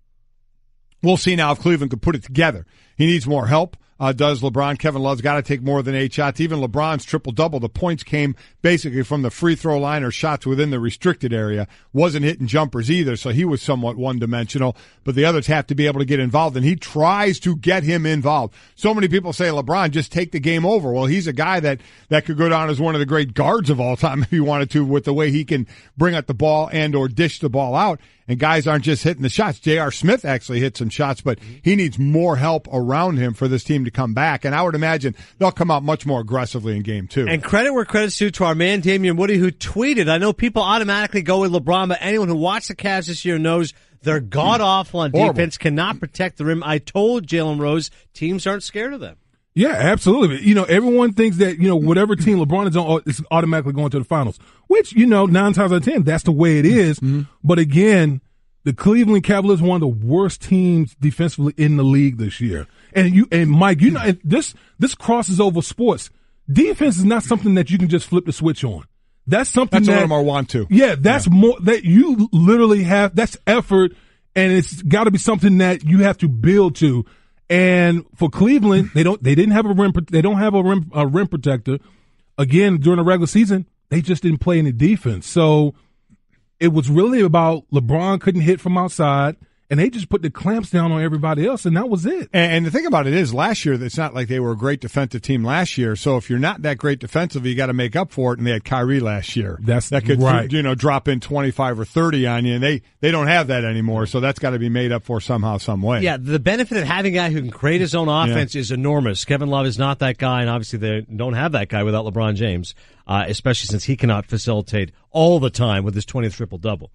We'll see now if Cleveland can put it together. He needs more help. Does LeBron? Kevin Love's got to take more than 8 shots. Even LeBron's triple-double, the points came basically from the free throw line or shots within the restricted area. Wasn't hitting jumpers either, so he was somewhat one-dimensional. But the others have to be able to get involved, and he tries to get him involved. So many people say, LeBron, just take the game over. Well, he's a guy that could go down as one of the great guards of all time if he wanted to, with the way he can bring up the ball and or dish the ball out. And guys aren't just hitting the shots. J.R. Smith actually hit some shots, but he needs more help around him for this team to come back. And I would imagine they'll come out much more aggressively in game 2. And credit where credit's due to our man Damien Woody, who tweeted, I know people automatically go with LeBron, but anyone who watched the Cavs this year knows they're god-awful on defense, cannot protect the rim. I told Jalen Rose teams aren't scared of them. Yeah, absolutely. You know, everyone thinks that, you know, whatever team LeBron is on is automatically going to the finals, which, you know, 9 times out of 10, that's the way it is. Mm-hmm. But again, the Cleveland Cavaliers are one of the worst teams defensively in the league this year. And Mike, you know, and this crosses over sports. Defense is not something that you can just flip the switch on. That's something that's what I want to. Yeah, that's more that you literally have. That's effort, and it's got to be something that you have to build to. And for Cleveland, they didn't have a rim. They don't have a rim protector. Again, during the regular season, they just didn't play any defense. So it was really about LeBron couldn't hit from outside, and they just put the clamps down on everybody else, and that was it. And the thing about it is, last year, it's not like they were a great defensive team last year. So if you're not that great defensively, you got to make up for it. And they had Kyrie last year. That could right. You know, drop in 25 or 30 on you, and they don't have that anymore. So that's got to be made up for somehow, some way. Yeah, the benefit of having a guy who can create his own offense is enormous. Kevin Love is not that guy, and obviously they don't have that guy without LeBron James, especially since he cannot facilitate all the time with his 20th triple-double.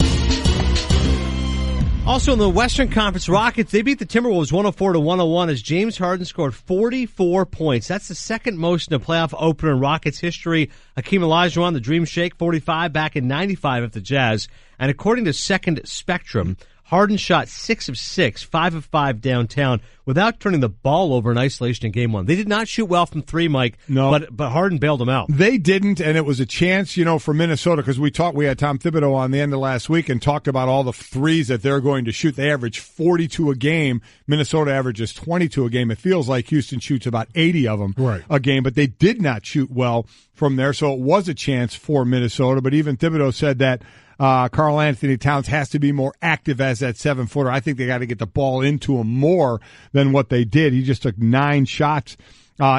Also in the Western Conference, Rockets, they beat the Timberwolves 104-101 as James Harden scored 44 points. That's the second most in a playoff opener in Rockets history. Hakeem Olajuwon, the Dream Shake, 45 back in 95 at the Jazz. And according to Second Spectrum, Harden shot 6 of 6, 5 of 5 downtown without turning the ball over in isolation in game 1. They did not shoot well from 3, Mike, no. but Harden bailed them out. They didn't, and it was a chance, you know, for Minnesota, because we had Tom Thibodeau on the end of last week and talked about all the threes that they're going to shoot. They average 42 a game. Minnesota averages 22 a game. It feels like Houston shoots about 80 of them a game, but they did not shoot well from there, so it was a chance for Minnesota. But even Thibodeau said that Karl Anthony Towns has to be more active as that 7-footer. I think they got to get the ball into him more than what they did. He just took 9 shots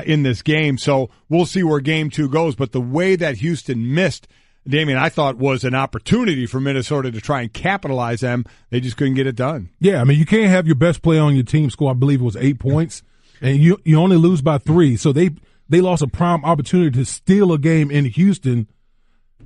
in this game. So we'll see where game 2 goes. But the way that Houston missed, Damien, I thought was an opportunity for Minnesota to try and capitalize them. They just couldn't get it done. Yeah, I mean, you can't have your best player on your team score, I believe it was 8 points, and you only lose by 3. So they lost a prime opportunity to steal a game in Houston.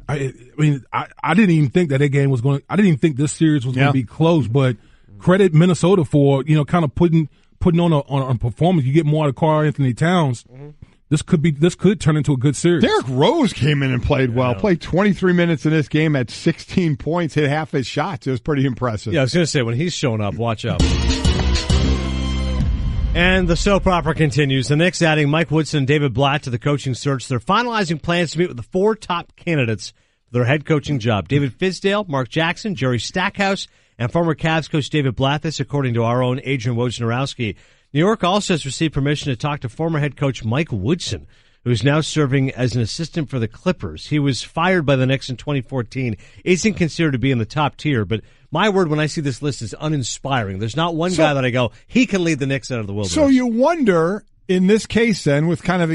I mean, I didn't even think that game was going. I didn't even think this series was going to be close. But credit Minnesota for kind of putting on a performance. You get more out of Karl Anthony Towns. Mm-hmm. This could turn into a good series. Derrick Rose came in and played well. Played 23 minutes in this game at 16 points, hit half his shots. It was pretty impressive. Yeah, I was going to say when he's showing up, watch out. And the soap opera continues. The Knicks adding Mike Woodson and David Blatt to the coaching search. They're finalizing plans to meet with the 4 top candidates for their head coaching job. David Fizdale, Mark Jackson, Jerry Stackhouse, and former Cavs coach David Blatt. This according to our own Adrian Wojnarowski. New York also has received permission to talk to former head coach Mike Woodson, who is now serving as an assistant for the Clippers. He was fired by the Knicks in 2014, isn't considered to be in the top tier, but my word, when I see this list, is uninspiring. There's not one guy that I go, he can lead the Knicks out of the wilderness. So you wonder, in this case then, with kind of,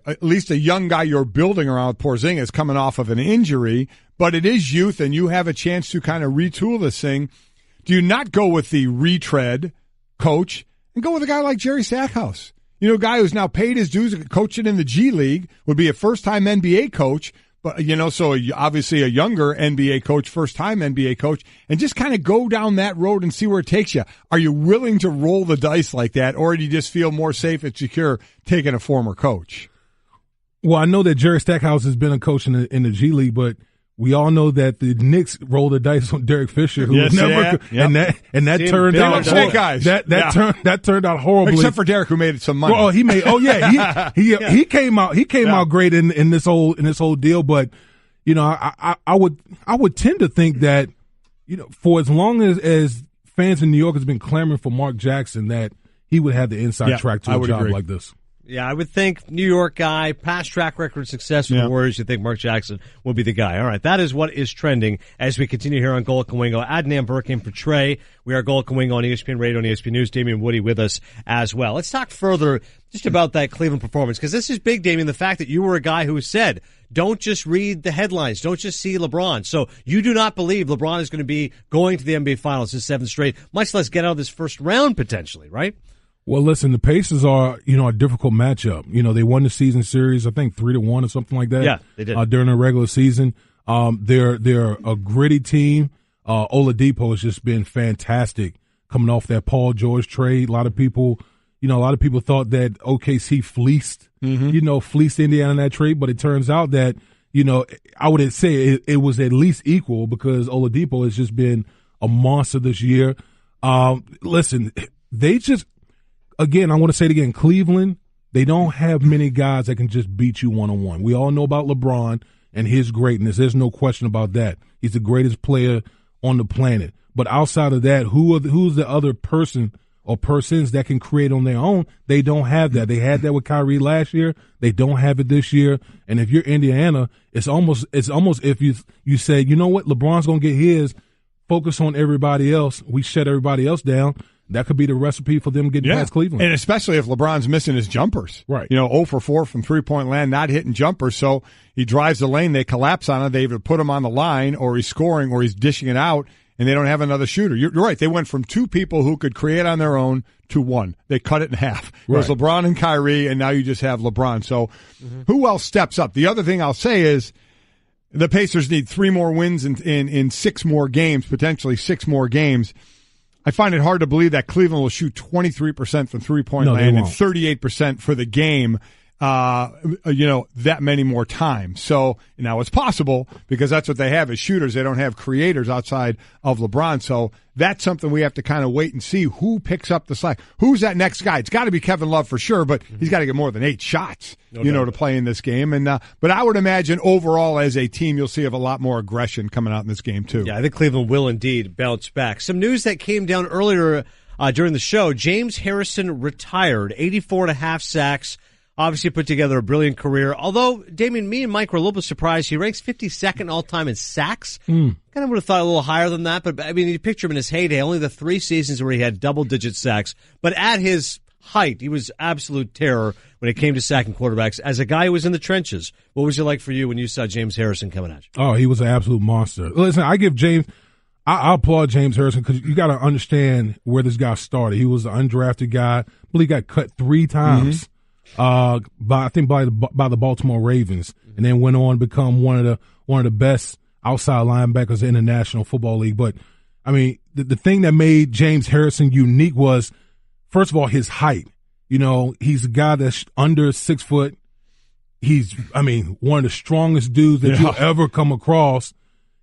at least a young guy you're building around, Porzingis coming off of an injury, but it is youth and you have a chance to kind of retool this thing. Do you not go with the retread coach and go with a guy like Jerry Stackhouse? A guy who's now paid his dues, coaching in the G League, would be a first-time NBA coach, but so obviously a younger NBA coach, first-time NBA coach, and just kind of go down that road and see where it takes you. Are you willing to roll the dice like that, or do you just feel more safe and secure taking a former coach? Well, I know that Jerry Stackhouse has been a coach in the G League, but we all know that the Knicks rolled the dice on Derek Fisher, who Yes, never yeah. and that turned out that turned out horribly. Except for Derek, who made some money. Well, he made. Oh yeah, he came out great in this whole deal. But you know, I would tend to think that, you know, for as long as fans in New York has been clamoring for Mark Jackson, that he would have the inside track to a job like this. Yeah, I would think New York guy, past track record success with the Warriors, you think Mark Jackson will be the guy. All right, that is what is trending as we continue here on Golic and Wingo. Adnan Virk in for Trey. We are Golic and Wingo on ESPN Radio and ESPN News. Damien Woody with us as well. Let's talk further just about that Cleveland performance, because this is big, Damien, the fact that you were a guy who said, don't just read the headlines, don't just see LeBron. So you do not believe LeBron is going to be going to the NBA Finals his 7th straight, much less get out of this first round potentially, right? Well, listen, the Pacers are, you know, a difficult matchup. You know, they won the season series, I think 3-1 or something like that. Yeah, they did. During the regular season. They're a gritty team. Oladipo has just been fantastic coming off that Paul George trade. A lot of people thought that OKC fleeced Indiana in that trade, but it turns out that, you know, I would say it was at least equal, because Oladipo has just been a monster this year. Listen, they just, again, I want to say it again, Cleveland, they don't have many guys that can just beat you one-on-one. We all know about LeBron and his greatness. There's no question about that. He's the greatest player on the planet. But outside of that, who's the other person or persons that can create on their own? They don't have that. They had that with Kyrie last year. They don't have it this year. And if you're Indiana, it's almost if you say, you know what, LeBron's going to get his, focus on everybody else. We shut everybody else down. That could be the recipe for them getting past Cleveland. And especially if LeBron's missing his jumpers. Right. You know, 0 for 4 from three-point land, not hitting jumpers. So he drives the lane, they collapse on it, they either put him on the line, or he's scoring, or he's dishing it out, and they don't have another shooter. You're right. They went from 2 people who could create on their own to 1. They cut it in half. It was LeBron and Kyrie, and now you just have LeBron. So who else steps up? The other thing I'll say is the Pacers need 3 more wins in 6 more games, potentially 6 more games. I find it hard to believe that Cleveland will shoot 23% from three-point land and 38% for the game, that many more times. So now it's possible, because that's what they have as shooters. They don't have creators outside of LeBron. So that's something we have to kind of wait and see who picks up the slack. Who's that next guy? It's got to be Kevin Love for sure, but he's got to get more than 8 shots, to play in this game. And but I would imagine overall as a team, you'll see a lot more aggression coming out in this game too. Yeah, I think Cleveland will indeed bounce back. Some news that came down earlier during the show: James Harrison retired, 84.5 sacks. Obviously put together a brilliant career. Although, Damien, me and Mike were a little bit surprised. He ranks 52nd all-time in sacks. Kind of would have thought a little higher than that. But, I mean, you picture him in his heyday, only the 3 seasons where he had double-digit sacks. But at his height, he was absolute terror when it came to sacking quarterbacks. As a guy who was in the trenches, what was it like for you when you saw James Harrison coming at you? Oh, he was an absolute monster. Listen, I applaud James Harrison, because you got to understand where this guy started. He was an undrafted guy. I believe he got cut 3 times. By the Baltimore Ravens, and then went on to become one of the best outside linebackers in the National Football League. But I mean, the thing that made James Harrison unique was, first of all, his height. You know, he's a guy that's under 6 foot. He's, one of the strongest dudes that you'll ever come across,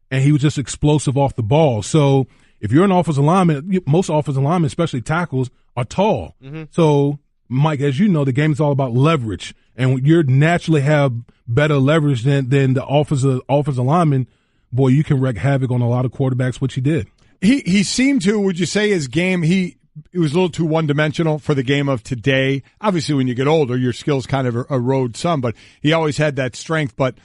and he was just explosive off the ball. So if you're an offensive lineman, most offensive linemen, especially tackles, are tall. So, Mike, as you know, the game is all about leverage, and you naturally have better leverage than the offensive lineman. Boy, you can wreak havoc on a lot of quarterbacks, which he did. He seemed to, would you say his game, it was a little too one-dimensional for the game of today. Obviously, when you get older, your skills kind of erode some, but he always had that strength. But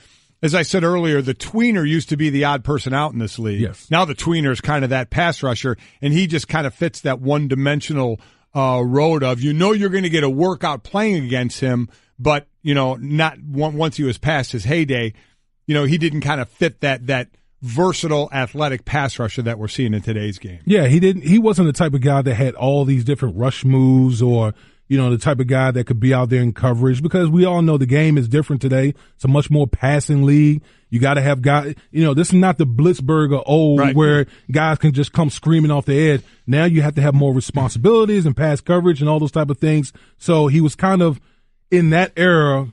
as I said earlier, the tweener used to be the odd person out in this league. Yes. Now the tweener is kind of that pass rusher, and he just kind of fits that one-dimensional road of, you're going to get a workout playing against him, but, not once he was past his heyday, he didn't kind of fit that versatile athletic pass rusher that we're seeing in today's game. Yeah, he wasn't the type of guy that had all these different rush moves, or, the type of guy that could be out there in coverage, because we all know the game is different today. It's a much more passing league. You got to have guys, this is not the Blitzburg of old, where guys can just come screaming off the edge. Now you have to have more responsibilities and pass coverage and all those type of things. So he was kind of in that era.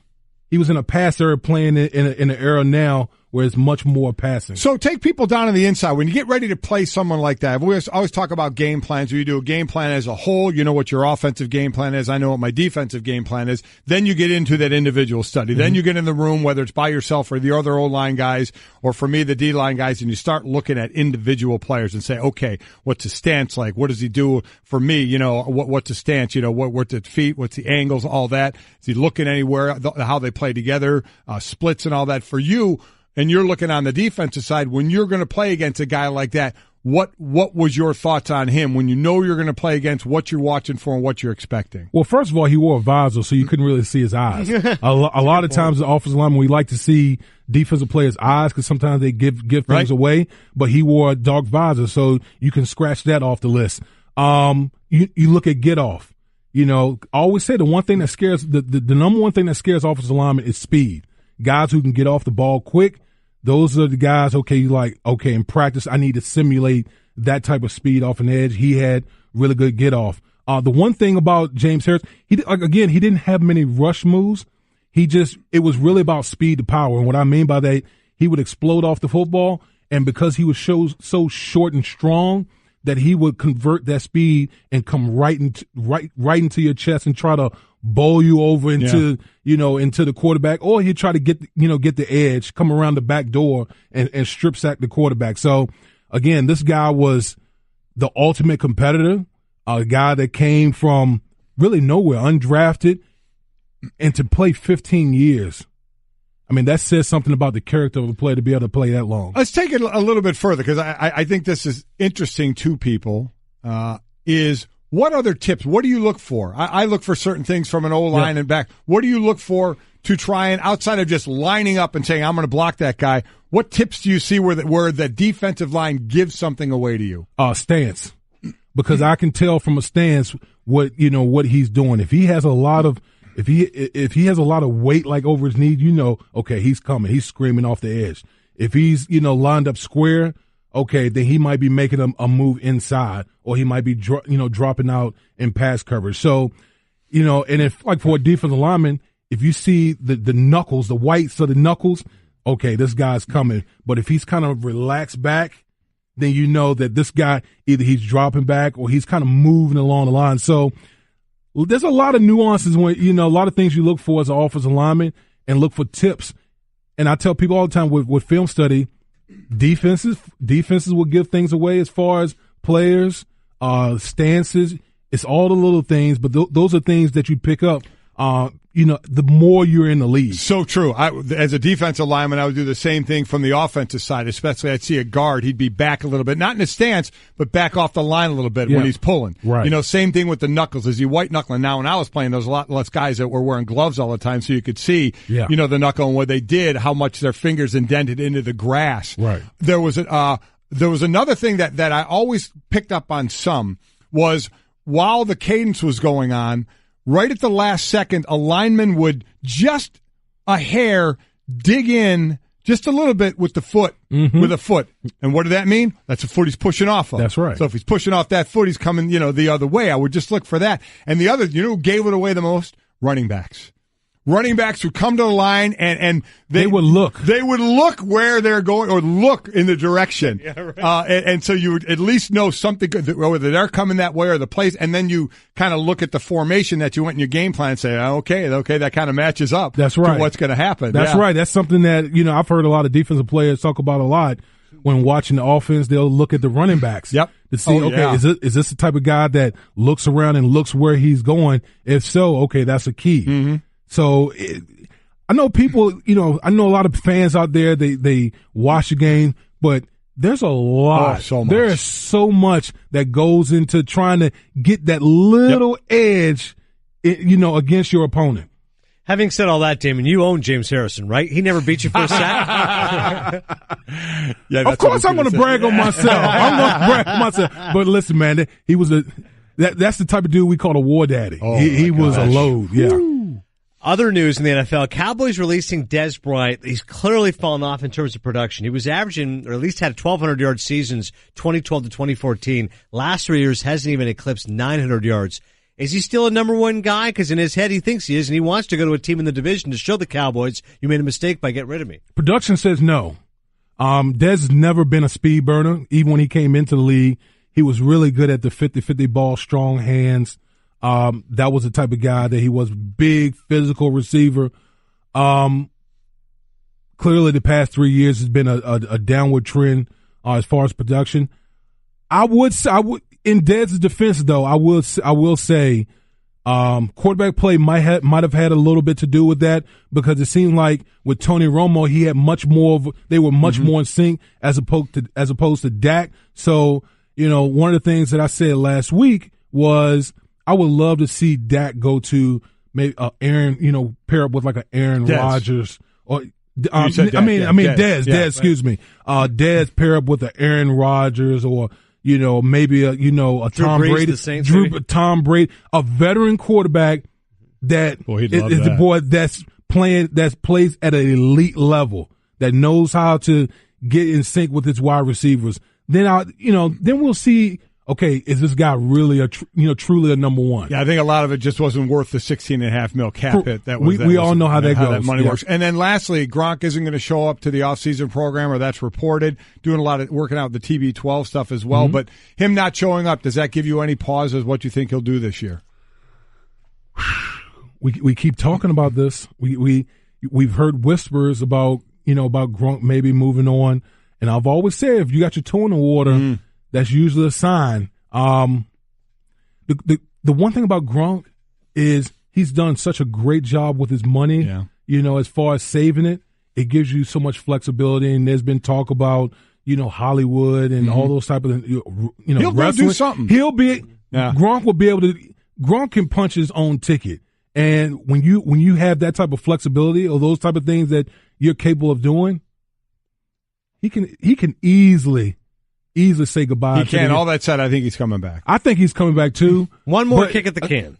He was in a pass era playing in an era now where it's much more passing. So take people down on the inside. When you get ready to play someone like that, we always talk about game plans. Where you do a game plan as a whole, you know what your offensive game plan is. I know what my defensive game plan is. Then you get into that individual study. Then you get in the room, whether it's by yourself or the other O-line guys, or for me, the D-line guys, and you start looking at individual players and say, okay, what's his stance like? What does he do for me? You know, what's his stance? You know, what's his feet? What's the angles? All that. Is he looking anywhere? How they play together, splits and all that for you. And you're looking on the defensive side when you're going to play against a guy like that. What was your thoughts on him when you know you're going to play against what you're watching for and what you're expecting? Well, first of all, he wore a visor, so you couldn't really see his eyes. a lot of times, the offensive lineman, we like to see defensive players' eyes because sometimes they give things away. But he wore a dark visor, so you can scratch that off the list. You look at get off. You know, I always say the one thing that scares the number one thing that scares offensive linemen is speed. Guys who can get off the ball quick, those are the guys, in practice, I need to simulate that type of speed off an edge. He had really good get off. The one thing about James Harris, he didn't have many rush moves. It was really about speed to power. And what I mean by that, he would explode off the football, and because he was so short and strong, that he would convert that speed and come right into your chest and try to bowl you over into the quarterback, or he'd try to get the edge, come around the back door and strip sack the quarterback. So again, this guy was the ultimate competitor, a guy that came from really nowhere, undrafted, and to play 15 years. I mean, that says something about the character of a player to be able to play that long. Let's take it a little bit further, because I think this is interesting to people, is what other tips? What do you look for? I look for certain things from an O-line and back. What do you look for to try and, outside of just lining up and saying, I'm going to block that guy, what tips do you see where the defensive line gives something away to you? Stance. Because I can tell from a stance what he's doing. If he has a lot of weight like over his knee, okay, he's coming. He's screaming off the edge. If he's, lined up square, okay, then he might be making a move inside, or he might be, dropping out in pass coverage. So, and if, like, for a defensive lineman, if you see the knuckles, the whites of the knuckles, okay, this guy's coming. But if he's kind of relaxed back, then you know that this guy, either he's dropping back or he's kind of moving along the line. So there's a lot of nuances when, a lot of things you look for as an offensive lineman, and look for tips. And I tell people all the time with film study, defenses will give things away as far as players, stances. It's all the little things, but those are things that you pick up, the more you're in the league. So true. As a defensive lineman, I would do the same thing from the offensive side, especially I'd see a guard. He'd be back a little bit, not in his stance, but back off the line a little bit when he's pulling. Right. Same thing with the knuckles. Is he white knuckling? Now, when I was playing, there was a lot less guys that were wearing gloves all the time, so you could see, the knuckle and what they did, how much their fingers indented into the grass. Right. There was another thing that I always picked up on was while the cadence was going on, right at the last second, a lineman would just a hair dig in just a little bit with the foot, with a foot. And what did that mean? That's the foot he's pushing off of. That's right. So if he's pushing off that foot, he's coming, the other way. I would just look for that. And the other, who gave it away the most? Running backs. Running backs would come to the line and they would look. They would look where they're going, or look in the direction. And so you would at least know something good, whether they're coming that way or the place. And then you kind of look at the formation that you went in your game plan and say, okay, that kind of matches up. That's right. To what's going to happen. That's right. That's something that, I've heard a lot of defensive players talk about a lot. When watching the offense, they'll look at the running backs. Yep. To see, is this the type of guy that looks around and looks where he's going? If so, okay, that's a key. Mm-hmm. So I know people, I know a lot of fans out there, they watch the game, but there's a lot. So much. There is so much that goes into trying to get that little edge, against your opponent. Having said all that, Damien, you own James Harrison, right? He never beat you for a sack. Of course I'm going to brag on myself. But listen, man, he was that's the type of dude we call a war daddy. He was a load. Yeah. Woo. Other news in the NFL, Cowboys releasing Dez Bryant. He's clearly fallen off in terms of production. He was averaging, or at least had 1,200-yard seasons 2012 to 2014. Last 3 years hasn't even eclipsed 900 yards. Is he still a number one guy? Because in his head he thinks he is, and he wants to go to a team in the division to show the Cowboys, you made a mistake by getting rid of me. Production says no. Dez has never been a speed burner. Even when he came into the league, he was really good at the 50-50 ball, strong hands. That was the type of guy that he was, big physical receiver. Clearly the past 3 years has been a downward trend as far as production. I would in Dez's defense though, I will say quarterback play might have had a little bit to do with that, because it seemed like with Tony Romo, he had they were much more in sync as opposed to Dak. So, one of the things that I said last week was I would love to see Dak go to maybe Aaron, pair up with like an Aaron Rodgers or Dez. Dez, excuse me. Dez pair up with an Aaron Rodgers or maybe a Tom Brady, Tom Brady, a veteran quarterback that is the boy that's plays at an elite level, that knows how to get in sync with his wide receivers. Then then we'll see. Okay, is this guy really truly a number one? Yeah, I think a lot of it just wasn't worth the $16.5 million cap hit. We all know how that goes. That money works. And then lastly, Gronk isn't going to show up to the offseason program, or that's reported. Doing a lot of working out the TB12 stuff as well. But him not showing up, does that give you any pause as what you think he'll do this year? We keep talking about this. We've heard whispers about Gronk maybe moving on, and I've always said if you got your toe in the water. That's usually a sign. The one thing about Gronk is he's done such a great job with his money. Yeah. As far as saving it, it gives you so much flexibility. And there's been talk about Hollywood and all those type of he'll wrestling. do something. Gronk will be able to. Gronk can punch his own ticket. And when you have that type of flexibility or those type of things that you're capable of doing, he can easily say goodbye. He can. All that said, I think he's coming back. I think he's coming back too. One more kick at the can.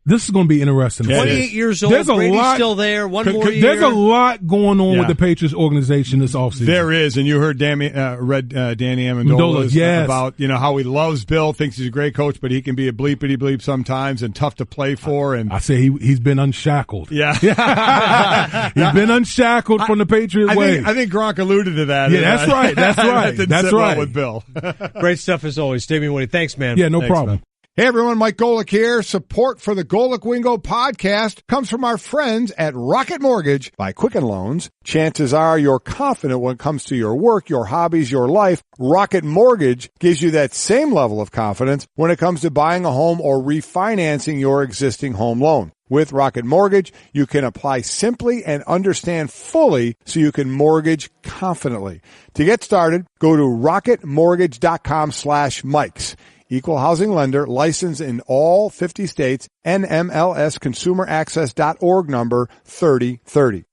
This is going to be interesting. 28 years old. Brady's still there. One more year. There's a lot going on with the Patriots organization this offseason. There is, and you heard Danny Amendola about how he loves Bill, thinks he's a great coach, but he can be a bleepity bleep sometimes and tough to play for. And I say he's been unshackled. Yeah, he's been unshackled from the Patriot way. I think Gronk alluded to that. Yeah, that's right. That's right. That's right. With Bill. Great stuff as always, Damien Woody. Thanks, man. Yeah, no problem. Man. Hey everyone, Mike Golic here. Support for the Golic Wingo podcast comes from our friends at Rocket Mortgage by Quicken Loans. Chances are you're confident when it comes to your work, your hobbies, your life. Rocket Mortgage gives you that same level of confidence when it comes to buying a home or refinancing your existing home loan. With Rocket Mortgage, you can apply simply and understand fully so you can mortgage confidently. To get started, go to rocketmortgage.com/Mikes. Equal housing lender, licensed in all 50 states, NMLS consumeraccess.org number 3030.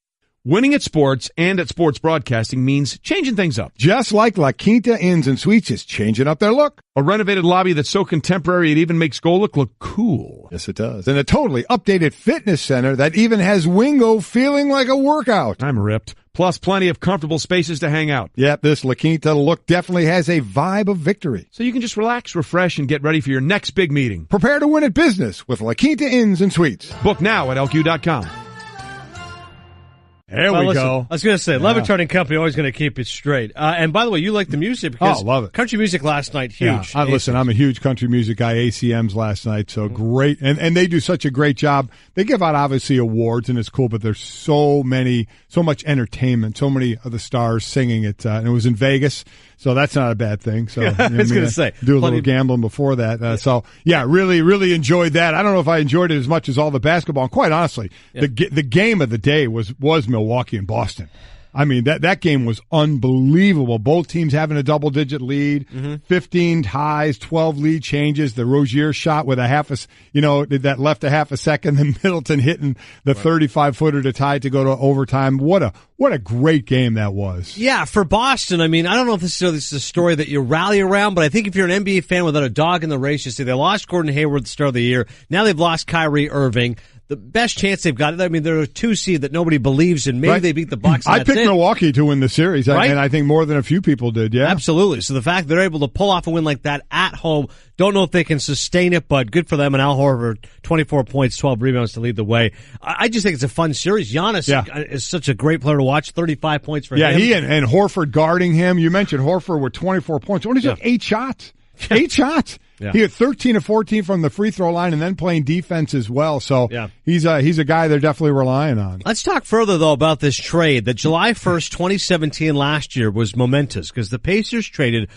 Winning at sports and at sports broadcasting means changing things up. Just like La Quinta Inns and Suites is changing up their look. A renovated lobby that's so contemporary it even makes Golic look cool. Yes, it does. And a totally updated fitness center that even has Wingo feeling like a workout. I'm ripped. Plus plenty of comfortable spaces to hang out. Yep, this La Quinta look definitely has a vibe of victory. So you can just relax, refresh, and get ready for your next big meeting. Prepare to win at business with La Quinta Inns and Suites. Book now at LQ.com. There we go. I was going to say, Levitt and Company always going to keep it straight. And by the way, you like the music because love it. Country music last night, huge. Yeah, listen, I'm a huge country music guy. ACMs last night, so great. And they do such a great job. They give out, obviously, awards, and it's cool, but there's so much entertainment, so many of the stars singing it. And it was in Vegas, so that's not a bad thing. So I was going to say. Do a little gambling before that. So, yeah, really, really enjoyed that. I don't know if I enjoyed it as much as all the basketball. And quite honestly, the game of the day was Milwaukee and Boston. I mean, that game was unbelievable. Both teams having a double-digit lead, 15 ties, 12 lead changes. The Rozier shot with that left a half a second. Then Middleton hitting the 35-footer to tie it to go to overtime. What a great game that was. Yeah, for Boston, I mean, I don't know if this is a story that you rally around, but I think if you're an NBA fan without a dog in the race, you see they lost Gordon Hayward at the start of the year. Now they've lost Kyrie Irving. the best chance they've got. I mean, they're a 2 seed that nobody believes in. Maybe they beat the Bucks. I picked Milwaukee to win the series, right? And I think more than a few people did. Yeah, absolutely. So the fact they're able to pull off a win like that at home, don't know if they can sustain it, but good for them. And Al Horford, 24 points, 12 rebounds to lead the way. I just think it's a fun series. Giannis is such a great player to watch. 35 points for him. Yeah, he and Horford guarding him. You mentioned Horford with 24 points. What is it? 8 shots. 8 shots. Yeah. He had 13 of 14 from the free throw line and then playing defense as well. So he's a guy they're definitely relying on. Let's talk further, though, about this trade. That July 1st, 2017 last year was momentous because the Pacers traded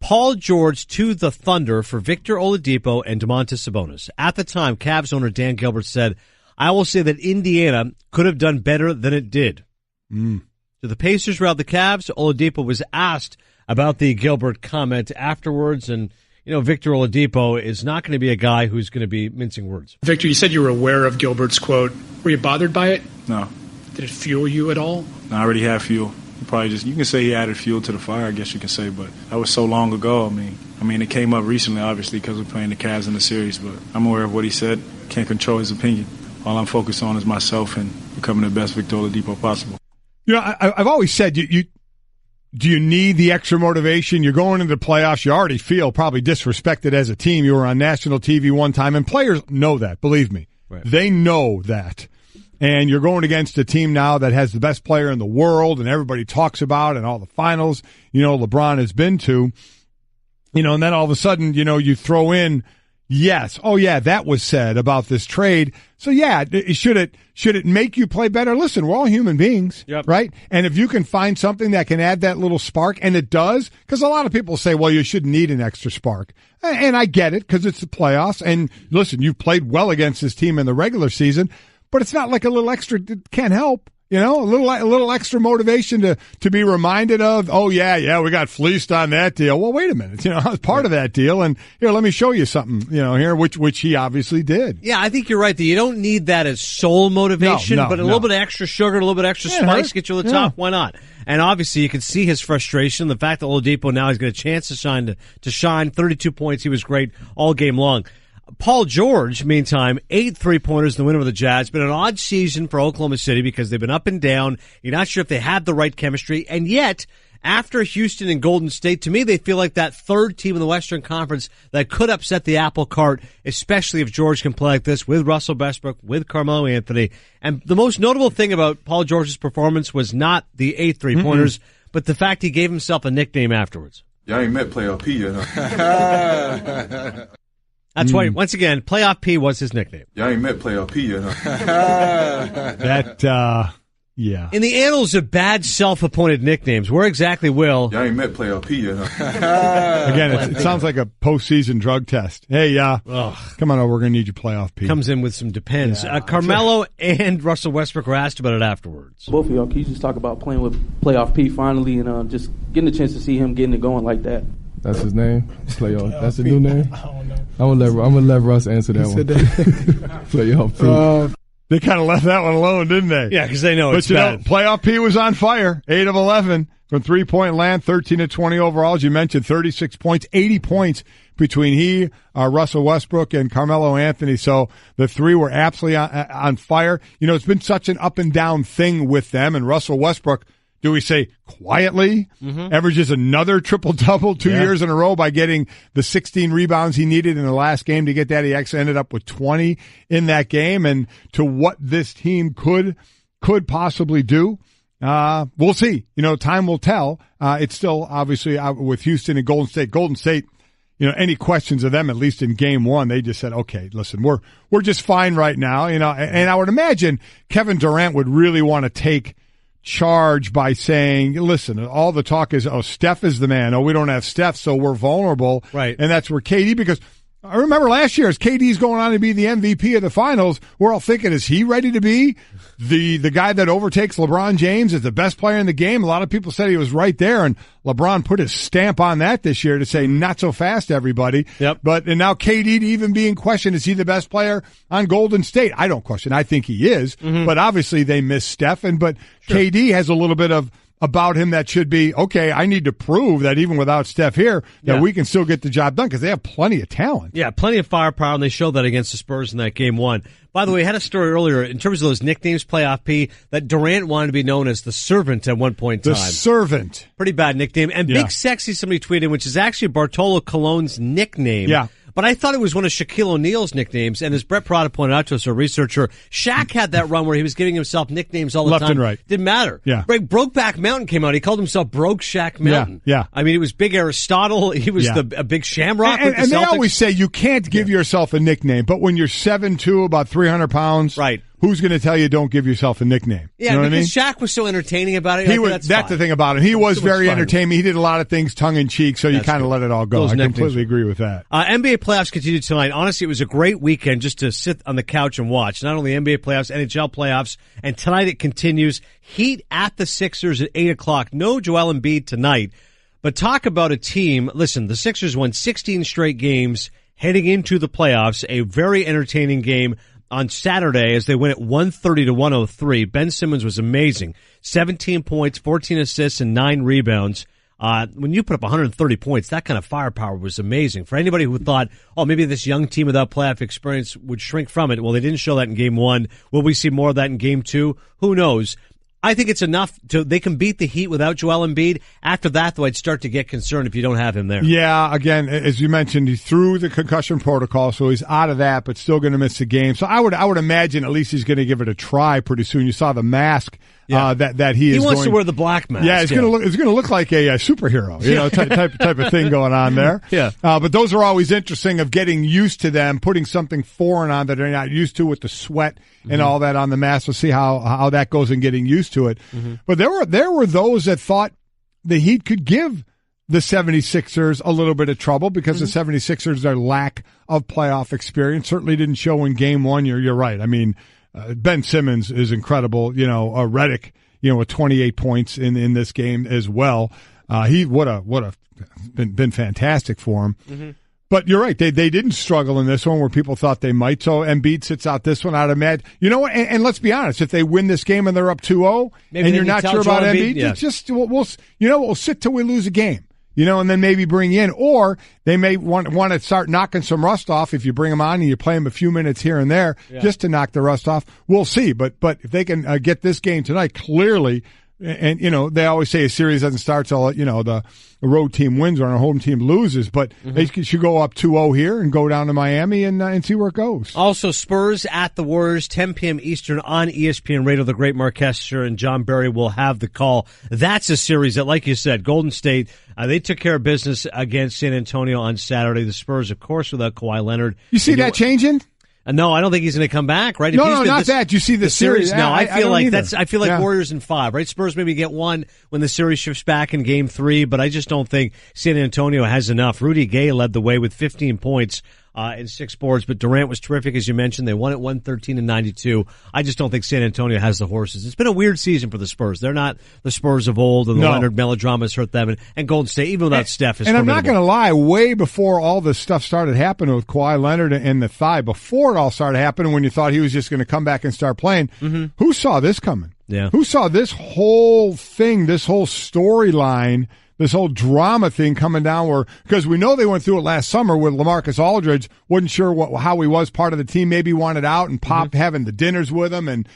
Paul George to the Thunder for Victor Oladipo and Domantas Sabonis. At the time, Cavs owner Dan Gilbert said, I will say that Indiana could have done better than it did. So the Pacers routed the Cavs. Oladipo was asked about the Gilbert comment afterwards, and Victor Oladipo is not going to be a guy who's going to be mincing words. Victor, you said you were aware of Gilbert's quote. Were you bothered by it? No. Did it fuel you at all? No, I already had fuel. You can say he added fuel to the fire, I guess you can say, but that was so long ago. I mean, it came up recently, obviously, because we're playing the Cavs in the series, but I'm aware of what he said. Can't control his opinion. All I'm focused on is myself and becoming the best Victor Oladipo possible. I've always said, do you need the extra motivation? You're going into the playoffs. You already feel probably disrespected as a team. You were on national TV one time, and players know that, believe me. Right. They know that. And you're going against a team now that has the best player in the world and everybody talks about and all the finals, LeBron has been to, and then all of a sudden, you throw in, yes, oh yeah, that was said about this trade. So yeah, should it make you play better? Listen, we're all human beings, right? And if you can find something that can add that little spark, and it does, because a lot of people say, well, you shouldn't need an extra spark. And I get it, because it's the playoffs. And listen, you've played well against this team in the regular season, but it's not like a little extra can't help. A little extra motivation to be reminded of, oh yeah, we got fleeced on that deal. Well, wait a minute, I was part of that deal, and here, let me show you something, here, which he obviously did. Yeah, I think you're right that you don't need that as sole motivation, but a little bit of extra sugar, a little bit of extra spice, get you to the top. Why not? And obviously, you can see his frustration. The fact that Oladipo now has got a chance to shine. 32 points, he was great all game long. Paul George, meantime, 8 3-pointers in the win over the Jazz. Been an odd season for Oklahoma City because they've been up and down. You're not sure if they had the right chemistry. And yet, after Houston and Golden State, to me, they feel like that third team in the Western Conference that could upset the apple cart, especially if George can play like this with Russell Westbrook, with Carmelo Anthony. And the most notable thing about Paul George's performance was not the 8 3-pointers, but the fact he gave himself a nickname afterwards. Y'all ain't met Playoff P yet, That's why, once again, Playoff P was his nickname. Y'all ain't met Playoff P yet, yeah. In the annals of bad self-appointed nicknames, where exactly will... Y'all ain't met Playoff P yet, Again, it sounds like a postseason drug test. Hey, come on over, we're going to need you Playoff P. Comes in with some depends. Yeah. Carmelo and Russell Westbrook were asked about it afterwards. Both of y'all, can you just talk about playing with Playoff P finally and just getting a chance to see him getting it going like that? That's his name? Playoff. That's the new name? I don't know. I'm gonna let Russ answer that one. Playoff P. They kind of left that one alone, didn't they? Yeah, because they know it's bad. Playoff P was on fire. 8 of 11 from 3-point land, 13 of 20 overall. As you mentioned, 36 points, 80 points between Russell Westbrook and Carmelo Anthony. So the three were absolutely on fire. It's been such an up and down thing with them, and Russell Westbrook, do we say quietly, averages another triple-double 2 years in a row by getting the 16 rebounds he needed in the last game to get that. He actually ended up with 20 in that game. And to what this team could possibly do, we'll see. Time will tell. It's still obviously with Houston and Golden State. Golden State, any questions of them, at least in game one, they just said, okay, listen, we're just fine right now. And I would imagine Kevin Durant would really want to take charge by saying, listen, all the talk is, Steph is the man. We don't have Steph, so we're vulnerable. Right. And that's where KD, because I remember last year as KD's going on to be the MVP of the finals, we're all thinking, is he ready to be the guy that overtakes LeBron James as the best player in the game? A lot of people said he was right there, and LeBron put his stamp on that this year to say, not so fast, everybody. Yep. And now KD even being questioned, is he the best player on Golden State? I don't question. I think he is, but obviously they miss Steph, but sure. KD has a little bit of about him that should be, okay, I need to prove that even without Steph here, that we can still get the job done because they have plenty of talent. Yeah, plenty of firepower, and they showed that against the Spurs in that game one. By the way, I had a story earlier in terms of those nicknames, Playoff P, that Durant wanted to be known as the Servant at one point in time. The Servant. Pretty bad nickname. And Big Sexy, somebody tweeted, which is actually Bartolo Colon's nickname. Yeah. But I thought it was one of Shaquille O'Neal's nicknames, and as Brett Prada pointed out to us, a researcher, Shaq had that run where he was giving himself nicknames all the Left time. and right. Didn't matter. Yeah. Right, Brokeback Mountain came out. He called himself Broke Shaq Mountain. Yeah. I mean, he was Big Aristotle. He was a big Shamrock with the and they Celtics. always say you can't give yourself a nickname, but when you're 7'2", about 300 pounds, right. Who's going to tell you don't give yourself a nickname? Yeah, you know because what I mean? Shaq was so entertaining about it. That's the thing about him. He was very entertaining. He did a lot of things tongue-in-cheek, so you kind of let it all go. I completely agree with that. NBA playoffs continue tonight. Honestly, it was a great weekend just to sit on the couch and watch. Not only NBA playoffs, NHL playoffs, and tonight it continues. Heat at the Sixers at 8 o'clock. No Joel Embiid tonight. But talk about a team. Listen, the Sixers won 16 straight games heading into the playoffs. A very entertaining game on Saturday as they win at 130-103. Ben Simmons was amazing. 17 points, 14 assists, and 9 rebounds. When you put up 130 points, that kind of firepower was amazing. For anybody who thought, oh, maybe this young team without playoff experience would shrink from it, well, they didn't show that in game one. Will we see more of that in game two? Who knows? I think it's enough they can beat the Heat without Joel Embiid. After that, though, I'd start to get concerned if you don't have him there. Yeah, again, as you mentioned, he's through the concussion protocol, so he's out of that, but still going to miss the game. So I would imagine at least he's going to give it a try pretty soon. You saw the mask that he wants to wear the black mask. Yeah, it's going to look like a superhero, type of thing going on there. Yeah. But those are always interesting of getting used to them, putting something foreign on that they're not used to with the sweat and all that on the mask. We'll see how that goes in getting used to it. But there were those that thought the Heat could give the 76ers a little bit of trouble because the 76ers, their lack of playoff experience certainly didn't show in game one. You're right. I mean, Ben Simmons is incredible. Redick, with 28 points in this game as well. He been fantastic for him. But you're right. They didn't struggle in this one where people thought they might. So Embiid sits out this one out of mad. You know what? And let's be honest. If they win this game and they're up 2-0 and you're not sure about Embiid, it's just we'll sit till we lose a game. And then maybe bring you in. Or they may want to start knocking some rust off if you bring them on and you play them a few minutes here and there just to knock the rust off. We'll see. But if they can get this game tonight, clearly, and they always say a series doesn't start till the road team wins or a home team loses, but they should go up 2-0 here and go down to Miami and see where it goes. Also, Spurs at the Warriors, 10 p.m. Eastern on ESPN Radio. The great Mark Kester and John Barry will have the call. That's a series that, like you said, Golden State, they took care of business against San Antonio on Saturday. The Spurs, of course, without Kawhi Leonard. You see that changing? No, I don't think he's going to come back, right? No, not that. You see the series. No, I feel like either. Warriors in 5, right? Spurs maybe get one when the series shifts back in game 3, but I just don't think San Antonio has enough. Rudy Gay led the way with 15 points in 6 boards, but Durant was terrific, as you mentioned. They won at 113-92. I just don't think San Antonio has the horses. It's been a weird season for the Spurs. They're not the Spurs of old, and the Leonard melodrama has hurt them, and Golden State, even without Steph, is And formidable. I'm not going to lie, way before all this stuff started happening with Kawhi Leonard and the thigh, before it all started happening when you thought he was just going to come back and start playing, who saw this coming? Yeah. Who saw this whole thing, this whole storyline, this whole drama thing coming down because we know they went through it last summer with LaMarcus Aldridge, wasn't sure how he was part of the team, maybe wanted out, and Pop having the dinners with him and,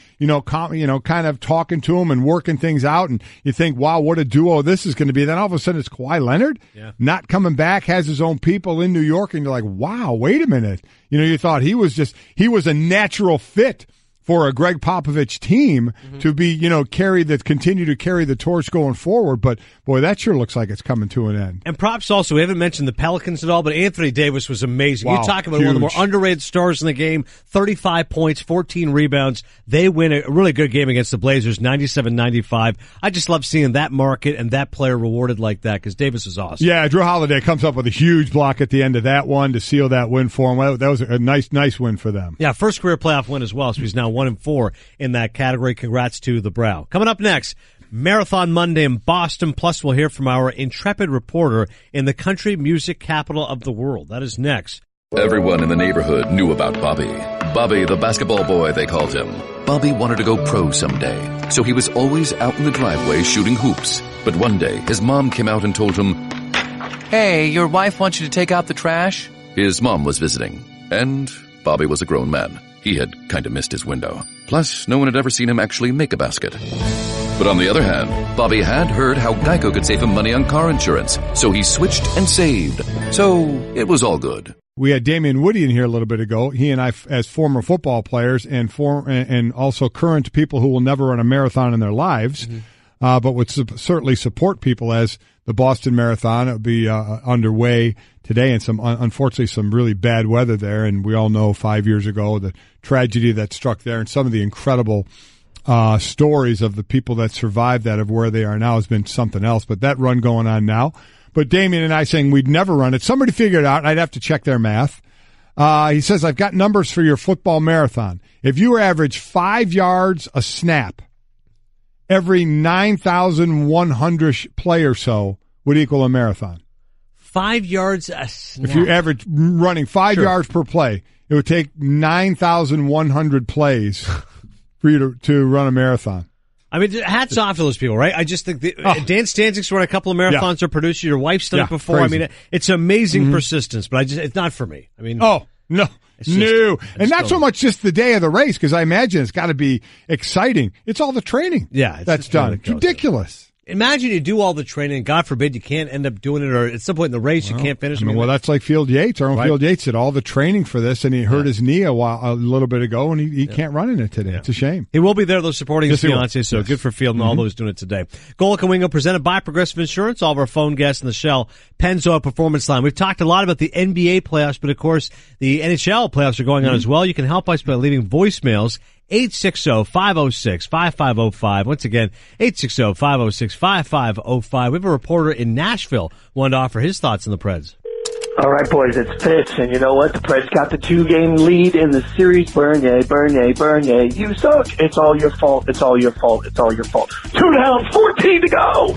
kind of talking to him and working things out. And you think, wow, what a duo this is going to be. Then all of a sudden it's Kawhi Leonard not coming back, has his own people in New York. And you're like, wow, wait a minute. You thought he was a natural fit for a Greg Popovich team to be, continue to carry the torch going forward. But, boy, that sure looks like it's coming to an end. And props also, we haven't mentioned the Pelicans at all, but Anthony Davis was amazing. Wow, you talk about huge. one of the more underrated stars in the game, 35 points, 14 rebounds. They win a really good game against the Blazers, 97-95. I just love seeing that market and that player rewarded like that because Davis is awesome. Yeah, Drew Holiday comes up with a huge block at the end of that one to seal that win for him. Well, that was a nice win for them. Yeah, first career playoff win as well, so he's now 1-4 in that category. Congrats to the Brow. Coming up next, Marathon Monday in Boston, plus we'll hear from our intrepid reporter in the country music capital of the world. That is next. Everyone in the neighborhood knew about Bobby. Bobby, the basketball boy, they called him. Bobby wanted to go pro someday, so he was always out in the driveway shooting hoops. But one day, his mom came out and told him, "Hey, your wife wants you to take out the trash." His mom was visiting, and Bobby was a grown man. He had kind of missed his window. Plus, no one had ever seen him actually make a basket. But on the other hand, Bobby had heard how Geico could save him money on car insurance, so he switched and saved. So it was all good. We had Damien Woody in here a little bit ago. He and I, as former football players and also current people who will never run a marathon in their lives, but would certainly support people as the Boston Marathon will be underway today, and unfortunately some really bad weather there. And we all know 5 years ago the tragedy that struck there, and some of the incredible stories of the people that survived that, of where they are now, has been something else. But that run going on now. But Damien and I saying we'd never run it. Somebody figured it out. I'd have to check their math. He says, I've got numbers for your football marathon. If you average 5 yards a snap, every 9,100 play or so would equal a marathon. 5 yards a snap. If you average running 5 yards per play, it would take 9,100 plays for you to run a marathon. I mean, hats off to those people, right? I just think Dan Stanzik's run a couple of marathons or producer. Your wife's done it before. Crazy. I mean, it's amazing persistence, but it's not for me. I mean, no. And not so much just the day of the race, because I imagine it's got to be exciting. It's all the training that's done. It's ridiculous. Imagine you do all the training, God forbid you can't end up doing it, or at some point in the race you can't finish. Well, that's like Field Yates. Our own Field Yates did all the training for this, and he hurt his knee a little bit ago, and he can't run in it today. Yeah. It's a shame. He will be there, though, supporting his fiancé, so good for Field and all those doing it today. Golic and Wingo presented by Progressive Insurance. All of our phone guests in the Shell Pennzoil Performance Line. We've talked a lot about the NBA playoffs, but of course the NHL playoffs are going on as well. You can help us by leaving voicemails. 860-506-5505. Once again, 860-506-5505. We have a reporter in Nashville wanted to offer his thoughts on the Preds. All right, boys, it's Fitz, and you know what? The Preds got the 2-game lead in the series. Bernier, you suck. It's all your fault. It's all your fault. 2 down, 14 to go.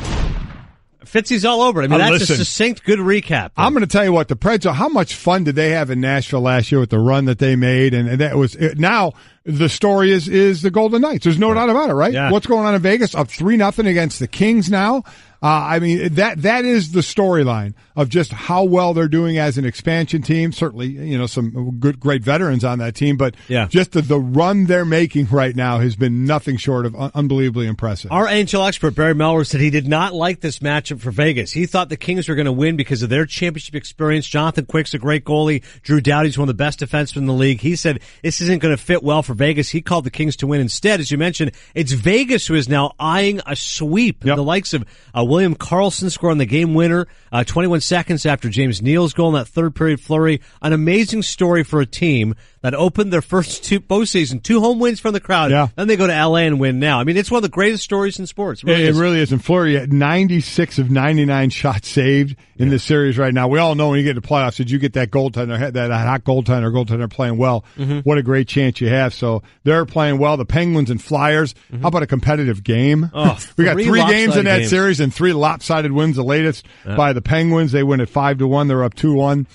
Fitzy's all over it. I mean, that's a succinct, good recap. I'm going to tell you what, the Preds, how much fun did they have in Nashville last year with the run that they made? And that was now the story is the Golden Knights. There's no doubt about it, right? Yeah. What's going on in Vegas? Up 3-0 against the Kings now. I mean, that is the storyline of just how well they're doing as an expansion team. Certainly, some great veterans on that team, but just the run they're making right now has been nothing short of unbelievably impressive. Our NHL expert, Barry Melrose, said he did not like this matchup for Vegas. He thought the Kings were going to win because of their championship experience. Jonathan Quick's a great goalie. Drew Doughty's one of the best defensemen in the league. He said this isn't going to fit well for Vegas. He called the Kings to win. Instead, as you mentioned, it's Vegas who is now eyeing a sweep. The likes of William Karlsson scoring the game winner 21 seconds after James Neal's goal in that third period flurry. An amazing story for a team that opened their first postseason, 2 home wins from the crowd. Then they go to LA and win now. I mean, it's one of the greatest stories in sports. It really is. And Fleury had 96 of 99 shots saved in this series right now. We all know when you get to playoffs, did you get that goaltender, that hot goaltender playing well? What a great chance you have. So they're playing well. The Penguins and Flyers. How about a competitive game? We got 3 games in that series and 3 lopsided wins. The latest by the Penguins. They win at 5-1. They're up 2-1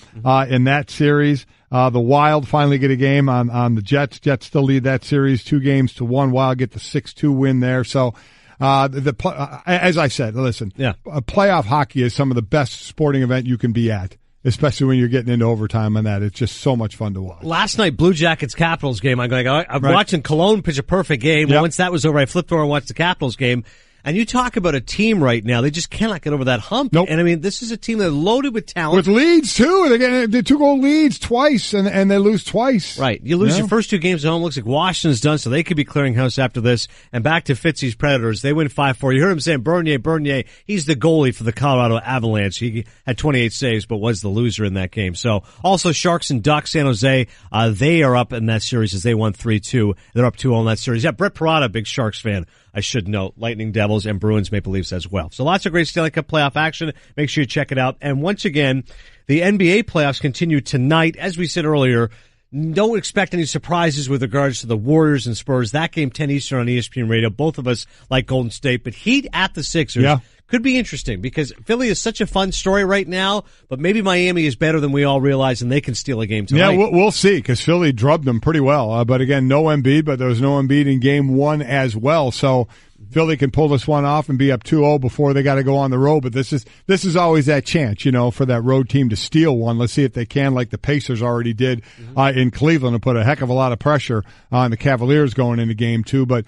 in that series. The Wild finally get a game on the Jets. Jets still lead that series 2-1. Wild get the 6-2 win there. So, as I said, listen, playoff hockey is some of the best sporting event you can be at, especially when you're getting into overtime on that. It's just so much fun to watch. Last night, Blue Jackets Capitals game. I'm watching Cologne pitch a perfect game. Once that was over, I flipped over and watched the Capitals game. And you talk about a team right now, they just cannot get over that hump. And I mean, this is a team that's loaded with talent. With leads, too. They get 2-goal leads twice, and they lose twice. Right. You lose your first 2 games at home. Looks like Washington's done, so they could be clearing house after this. And back to Fitzy's Predators. They win 5-4. You heard him saying Bernier, he's the goalie for the Colorado Avalanche. He had 28 saves, but was the loser in that game. So, also Sharks and Ducks, San Jose, they are up in that series as they won 3-2. They're up 2-0 in that series. Yeah, Brett Parada, big Sharks fan. I should note, Lightning, Devils, and Bruins, Maple Leafs as well. So lots of great Stanley Cup playoff action. Make sure you check it out. And once again, the NBA playoffs continue tonight. As we said earlier, don't expect any surprises with regards to the Warriors and Spurs. That game, 10 Eastern on ESPN Radio. Both of us like Golden State, but Heat at the Sixers could be interesting because Philly is such a fun story right now, but maybe Miami is better than we all realize and they can steal a game tonight. Yeah, we'll see because Philly drubbed them pretty well. But again, no Embiid, but there was no Embiid in game one as well. So Philly can pull this one off and be up 2-0 before they got to go on the road. But this is always that chance, for that road team to steal one. Let's see if they can, like the Pacers already did in Cleveland, and put a heck of a lot of pressure on the Cavaliers going into game two. But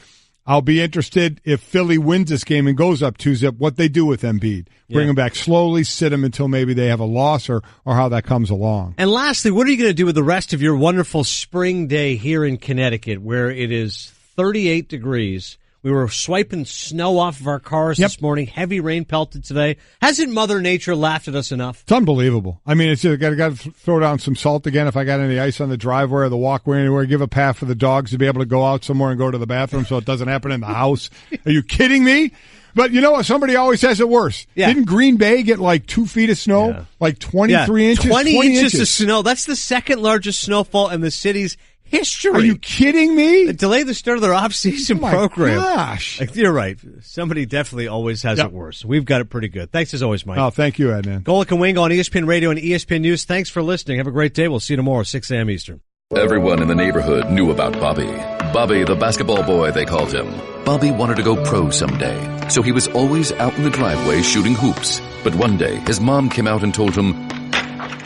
I'll be interested if Philly wins this game and goes up 2-0, what they do with Embiid. Bring him back slowly, sit him until maybe they have a loss or how that comes along. And lastly, what are you going to do with the rest of your wonderful spring day here in Connecticut where it is 38 degrees? We were swiping snow off of our cars this morning. Heavy rain pelted today. Hasn't Mother Nature laughed at us enough? It's unbelievable. I mean, it's just got to throw down some salt again if I got any ice on the driveway or the walkway anywhere. Give a path for the dogs to be able to go out somewhere and go to the bathroom so it doesn't happen in the house. Are you kidding me? But you know what? Somebody always says it worse. Yeah. Didn't Green Bay get like 2 feet of snow? Like 23 inches? 20 inches of snow. That's the second largest snowfall in the city's history. Are you kidding me? Delay the start of their off-season program. Gosh. You're right. Somebody definitely always has it worse. We've got it pretty good. Thanks as always, Mike. Oh, thank you, Adnan. Golic and Wingo on ESPN Radio and ESPN News. Thanks for listening. Have a great day. We'll see you tomorrow, 6 a.m. Eastern. Everyone in the neighborhood knew about Bobby. Bobby, the basketball boy, they called him. Bobby wanted to go pro someday, so he was always out in the driveway shooting hoops. But one day, his mom came out and told him,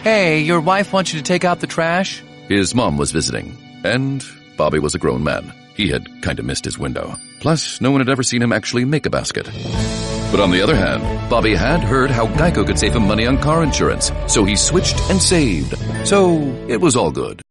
"Hey, your wife wants you to take out the trash?" His mom was visiting, and Bobby was a grown man. He had kind of missed his window. Plus, no one had ever seen him actually make a basket. But on the other hand, Bobby had heard how Geico could save him money on car insurance, so he switched and saved. So it was all good.